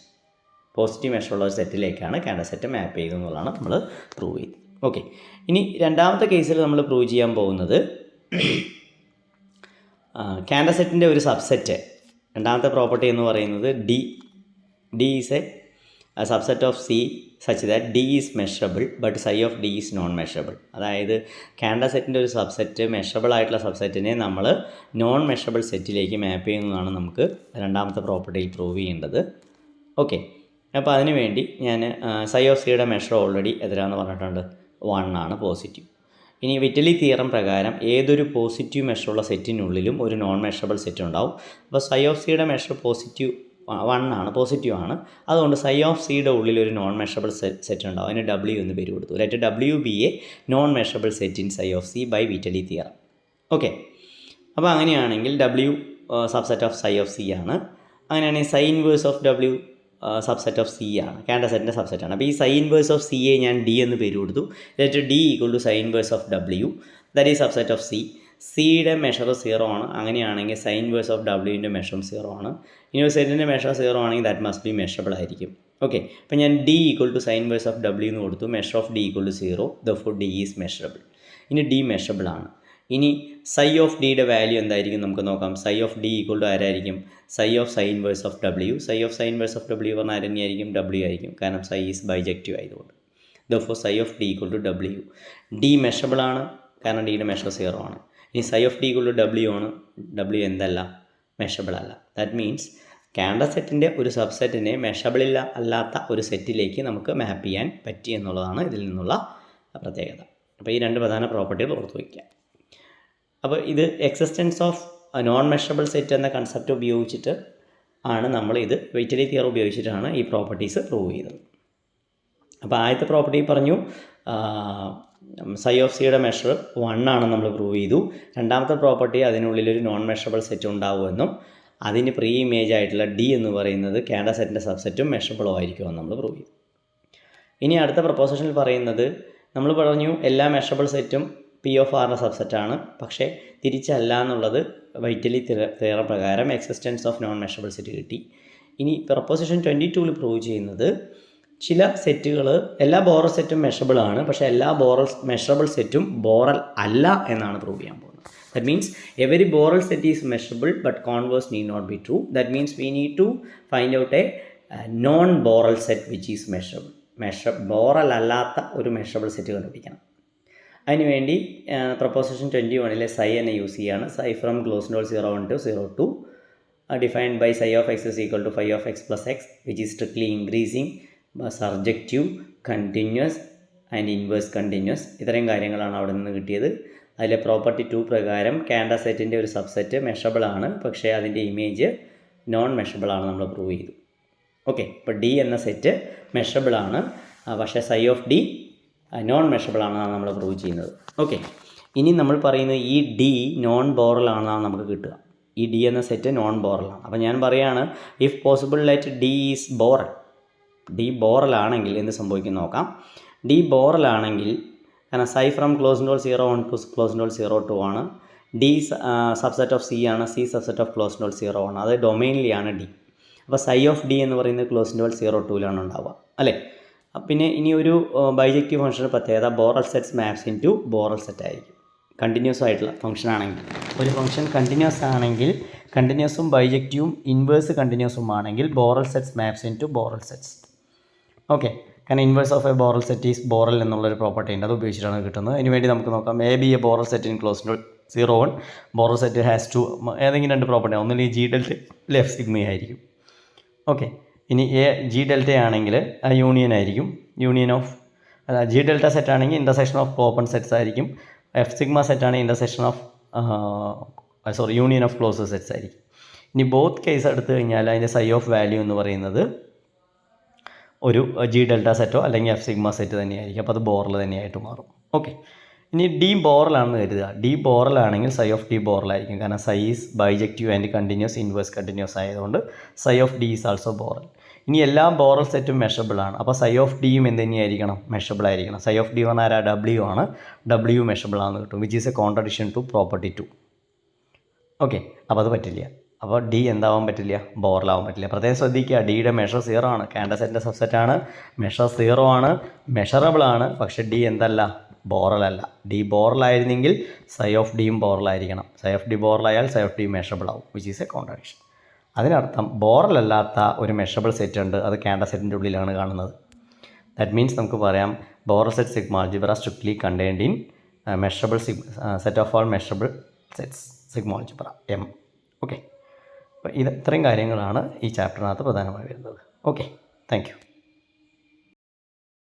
Positive മെഷറുള്ള ഒരു സെറ്റിലേക്കാണ് കാൻഡ സെറ്റ് മാപ്പ് ചെയ്തതെന്നുള്ളതാണ് നമ്മൾ പ്രൂവ് ചെയ്തത്. ഓക്കെ, ഇനി രണ്ടാമത്തെ കേസിൽ നമ്മൾ പ്രൂവ് ചെയ്യാൻ പോകുന്നത് കാൻഡ സെറ്റിൻ്റെ ഒരു സബ്സെറ്റ്. രണ്ടാമത്തെ പ്രോപ്പർട്ടി എന്ന് പറയുന്നത് D is a subset of C such that D is measurable but psi of D is non measurable. അതായത് കാൻഡ സെറ്റിൻ്റെ ഒരു സബ്സെറ്റ് മെഷറബിൾ ആയിട്ടുള്ള സബ്സെറ്റിനെ നമ്മൾ നോൺ മെഷറബിൾ സെറ്റിലേക്ക് മാപ്പ് ചെയ്യുന്നതാണ് നമുക്ക് രണ്ടാമത്തെ പ്രോപ്പർട്ടിയിൽ പ്രൂവ് ചെയ്യേണ്ടത്. ഓക്കെ, അപ്പോൾ അതിന് വേണ്ടി ഞാൻ സൈ ഓഫ് സിയുടെ മെഷർ ഓൾറെഡി എത്രയാണെന്ന് പറഞ്ഞിട്ടുണ്ട്? 1 ആണ്, പോസിറ്റീവ്. ഇനി വിറ്റലി തിയറം പ്രകാരം ഏതൊരു പോസിറ്റീവ് മെഷറുള്ള സെറ്റിനുള്ളിലും ഒരു നോൺ മെഷറബിൾ സെറ്റ് ഉണ്ടാവും. അപ്പോൾ സൈ ഓഫ് സിയുടെ മെഷർ 1 ആണ്, പോസിറ്റീവ് ആണ്. അതുകൊണ്ട് സൈ ഓഫ് സിയുടെ ഉള്ളിൽ ഒരു നോൺ മെഷറബിൾ സെറ്റ് ഉണ്ടാവും. അതിന് W എന്ന് പേര് കൊടുത്തു. Let W be a non measurable set in psi of C by Vitali theorem. Okay, അപ്പോൾ അങ്ങനെയാണെങ്കിൽ W subset of psi of C ആണ്. അങ്ങനെയാണെങ്കിൽ psi inverse of W subset of C ആണ്, കാൻഡ സെറ്റിൻ്റെ സബ്സെറ്റാണ്. അപ്പോൾ ഈ സൈ ഇൻവേഴ്സ് ഓഫ് സിയെ ഞാൻ ഡി എന്ന് പേര് കൊടുത്തു. Let D equal to psi inverse of W, that is subset of C. സിയുടെ മെഷർ 0 ആണ്. അങ്ങനെയാണെങ്കിൽ സൈൻ ഇൻവേഴ്സ് ഓഫ് ഡബ്ല്യുവിൻ്റെ മെഷറും 0 ആണ്. ഇനി ഒരു സെറ്റിൻ്റെ മെഷർ 0 ആണെങ്കിൽ ദാറ്റ് മസ്റ്റ് ബി മെഷറബിൾ ആയിരിക്കും. ഓക്കെ, അപ്പോൾ ഞാൻ D equal to psi inverse of W എന്ന് കൊടുത്തു. Measure of D equal to 0, therefore D is measurable. ഇനി ഡി മെഷറബിൾ ആണ്. ഇനി സൈ ഓഫ് ഡിയുടെ വാല്യൂ എന്തായിരിക്കും നമുക്ക് നോക്കാം. Psi of D equal to ആരായിരിക്കും? Psi of sine inverse of W. Psi of sine inverse of W പറഞ്ഞാൽ ആരെന്നെയായിരിക്കും? ഡബ്ല്യു ആയിരിക്കും, കാരണം സൈ ഈസ് ബൈജക്റ്റീവ് ആയതുകൊണ്ട്. Therefore psi of D equal to W. D measurable ആണ്, കാരണം ഡിയുടെ മെഷർ 0 ആണ്. ഇനി psi of D equal to W ആണ്. ഡബ്ല്യു എന്തല്ല? മെഷറബിൾ അല്ല. ദാറ്റ് മീൻസ് കാൻഡ സെറ്റിൻ്റെ ഒരു സബ്സെറ്റിനെ മെഷറബിൾ അല്ലാത്ത ഒരു സെറ്റിലേക്ക് നമുക്ക് മാപ്പ് ചെയ്യാൻ പറ്റി എന്നുള്ളതാണ് ഇതിൽ നിന്നുള്ള പ്രത്യേകത. അപ്പോൾ ഈ രണ്ട് പ്രധാന പ്രോപ്പർട്ടികൾ ഓർത്ത് വയ്ക്കുക. അപ്പോൾ ഇത് existence of non measurable set എന്ന കൺസെപ്റ്റ് ഉപയോഗിച്ചിട്ട് ആണ് നമ്മൾ ഇത് വെയ്റ്റലി തിയറി ഉപയോഗിച്ചിട്ടാണ് ഈ പ്രോപ്പർട്ടീസ് പ്രൂവ് ചെയ്തത്. അപ്പോൾ ആദ്യത്തെ പ്രോപ്പർട്ടി പറഞ്ഞു സൈ ഓഫ് സിയുടെ മെഷർ 1 ആണെന്ന് നമ്മൾ പ്രൂവ് ചെയ്തു. രണ്ടാമത്തെ പ്രോപ്പർട്ടി അതിനുള്ളിലൊരു നോൺ മെഷറബിൾ സെറ്റ് ഉണ്ടാവുമെന്നും അതിന് പ്രീ ഇമേജ് ആയിട്ടുള്ള ഡി എന്ന് പറയുന്നത് കാൻഡ സെറ്റിൻ്റെ സബ്സെറ്റും മെഷറബിളും ആയിരിക്കുമെന്ന് നമ്മൾ പ്രൂവ് ചെയ്തു. ഇനി അടുത്ത പ്രൊപ്പോസിഷനിൽ പറയുന്നത് നമ്മൾ പറഞ്ഞു എല്ലാ മെഷറബിൾ സെറ്റും പി ഓഫ് ആറിൻ്റെ സബ്സെറ്റാണ്, പക്ഷേ തിരിച്ചല്ല എന്നുള്ളത് വൈറ്റലി തിയറം പ്രകാരം existence of non measurable set കിട്ടി. ഇനി പ്രൊപ്പോസിഷൻ 22 പ്രൂവ് ചെയ്യുന്നത് ചില സെറ്റുകൾ എല്ലാ ബോറൽ സെറ്റും മെഷറബിൾ ആണ്, പക്ഷേ എല്ലാ മെഷറബിൾ സെറ്റും ബോറൽ അല്ല എന്നാണ് പ്രൂവ് ചെയ്യാൻ പോകുന്നത്. That means every Borel set is measurable but converse need not be true. That means we need to find out a non Borel set which is measurable. Borel അല്ലാത്ത ഒരു measurable set കണ്ടുപിടിക്കണം. അതിനുവേണ്ടി proposition 21 സൈ എന്നെ use ചെയ്യുകയാണ്. Psi from close നോൾ 01 to 02 defined by psi of x is equal to phi of x plus x which is strictly increasing, surjective, continuous and inverse continuous. ഇത്രയും കാര്യങ്ങളാണ് അവിടെ നിന്ന് കിട്ടിയത്. അതിലെ പ്രോപ്പർട്ടി 2 പ്രകാരം കാൻഡ സെറ്റിൻ്റെ ഒരു സബ്സെറ്റ് മെഷറബിൾ ആണ്, പക്ഷേ അതിൻ്റെ ഇമേജ് നോൺ മെഷറബിൾ ആണ് നമ്മൾ പ്രൂവ് ചെയ്തു. ഓക്കെ, ഇപ്പോൾ ഡി എന്ന സെറ്റ് മെഷറബിൾ ആണ്, പക്ഷേ psi of D non measurable ആണെന്നാണ് നമ്മൾ പ്രൂവ് ചെയ്യുന്നത്. ഓക്കെ, ഇനി നമ്മൾ പറയുന്നത് ഈ ഡി നോൺ ബോറൽ ആണെന്നാണ് നമുക്ക് കിട്ടുക. ഈ ഡി എന്ന സെറ്റ് നോൺ ബോറലാണ്. അപ്പോൾ ഞാൻ പറയുകയാണ്, if possible let D is Borel. D Borel ആണെങ്കിൽ എന്ത് സംഭവിക്കും നോക്കാം. ഡി ബോറൽ ആണെങ്കിൽ, കാരണം psi from close interval 0 1 to close interval 0 2 ആണ്. ഡി സബ്സെറ്റ് ഓഫ് സി ആണ്, C subset of close interval 0 ആണ്. അത് ഡൊമൈനിലാണ് ഡി. അപ്പോൾ സൈ ഓഫ് ഡി എന്ന് പറയുന്നത് ക്ലോസ് ഇൻഡോൾ 0 2 ഉണ്ടാവുക അല്ലേ. പിന്നെ ഇനി ഒരു ബൈജക്റ്റീവ് ഫംഗ്ഷൻ്റെ പ്രത്യേകത Borel sets maps in to Borel set ആയിരിക്കും. കണ്ടിന്യൂസ് ആയിട്ടുള്ള ഫംഗ്ഷൻ ആണെങ്കിൽ, ഒരു ഫംഗ്ഷൻ കണ്ടിന്യൂസ് ആണെങ്കിൽ, കണ്ടിന്യൂസും ബൈജക്റ്റീവും ഇൻവേഴ്സ് കണ്ടിന്യൂസും ആണെങ്കിൽ Borel sets maps in to Borel sets. Okay, കാരണം inverse of a Borel set is Borel എന്നുള്ളൊരു പ്രോപ്പർട്ടി ഉണ്ട്, അത് ഉപയോഗിച്ചിട്ടാണ് കിട്ടുന്നത്. അതിന് വേണ്ടി നമുക്ക് നോക്കാം. A B a Borel set in close interval 0 1. Borel set has to ഏതെങ്കിലും രണ്ട് പ്രോപ്പർട്ടി, ഒന്നില്ലെങ്കിൽ ജി ഡെൽറ്റ ലെഫ് സിഗ്മ ആയിരിക്കും. ഓക്കെ, ഇനി എ ജി ഡെൽറ്റ ആണെങ്കിൽ യൂണിയൻ ആയിരിക്കും. Union of G delta set ആണെങ്കിൽ ഇൻ്റർസെക്ഷൻ ഓഫ് ഓപ്പൺ സെറ്റ്സ് ആയിരിക്കും. F sigma set ആണെങ്കിൽ intersection of union of close sets ആയിരിക്കും. ഇനി ബോത്ത് കേസ് എടുത്തു കഴിഞ്ഞാൽ അതിൻ്റെ സൈ ഓഫ് വാല്യൂ എന്ന് പറയുന്നത് ഒരു ജി ഡെൽറ്റ സെറ്റോ അല്ലെങ്കിൽ എഫ് സിഗ്മ സെറ്റ് തന്നെയായിരിക്കും. അപ്പോൾ അത് ബോറൽ തന്നെയായിട്ട് മാറും. ഓക്കെ, ഇനി ഡി ബോറലാണെന്ന് കരുതുക. ഡി ബോറലാണെങ്കിൽ സൈ ഓഫ് ഡി ബോറലായിരിക്കും, കാരണം psi is bijective and continuous, inverse continuous ആയതുകൊണ്ട് psi of D is also Borel. ഇനി എല്ലാ ബോറൽ സെറ്റും മെഷറബിൾ ആണ്. അപ്പോൾ സൈ ഓഫ് ഡിയും എന്ത് തന്നെയായിരിക്കണം, മെഷറബിൾ ആയിരിക്കണം. സൈ ഓഫ് ഡി പറഞ്ഞാൽ ഡബ്ല്യു ആണ്, ഡബ്ല്യു മെഷറബിൾ ആണെന്ന് കിട്ടും, which is a contradiction to property 2. ഓക്കെ, അപ്പോൾ അത് പറ്റില്ല. അപ്പോൾ ഡി എന്താവാൻ പറ്റില്ല, ബോറലാവാൻ പറ്റില്ല. പ്രത്യേകം ശ്രദ്ധിക്കുക, ഡിയുടെ മെഷർ 0 ആണ്, കാൻഡ സെറ്റിൻ്റെ സബ്സെറ്റാണ്, മെഷർ 0 ആണ്, മെഷറബിൾ ആണ്. പക്ഷേ ഡി എന്തല്ല, ബോറലല്ല. ഡി ബോറലായിരുന്നെങ്കിൽ സൈ ഓഫ് ഡിയും ബോറലായിരിക്കണം. സൈ ഓഫ് ഡി ബോറലായാൽ സൈ ഓഫ് ഡി മെഷറബിൾ ആവും, വിച്ച് ഈസ് എ കോൺട്രഡിക്ഷൻ. അതിനർത്ഥം ബോറലല്ലാത്ത ഒരു മെഷറബിൾ സെറ്റ് ഉണ്ട്, അത് കാൻഡ സെറ്റിൻ്റെ ഉള്ളിലാണ് കാണുന്നത്. ദാറ്റ് മീൻസ് നമുക്ക് പറയാം boreal set sigma algebra strictly contained in measurable set of all measurable sets sigma algebra M. Okay, അപ്പോൾ ഇത്രയും കാര്യങ്ങളാണ് ഈ ചാപ്റ്ററിനകത്ത് പ്രധാനമായി വരുന്നത്. Okay, thank you.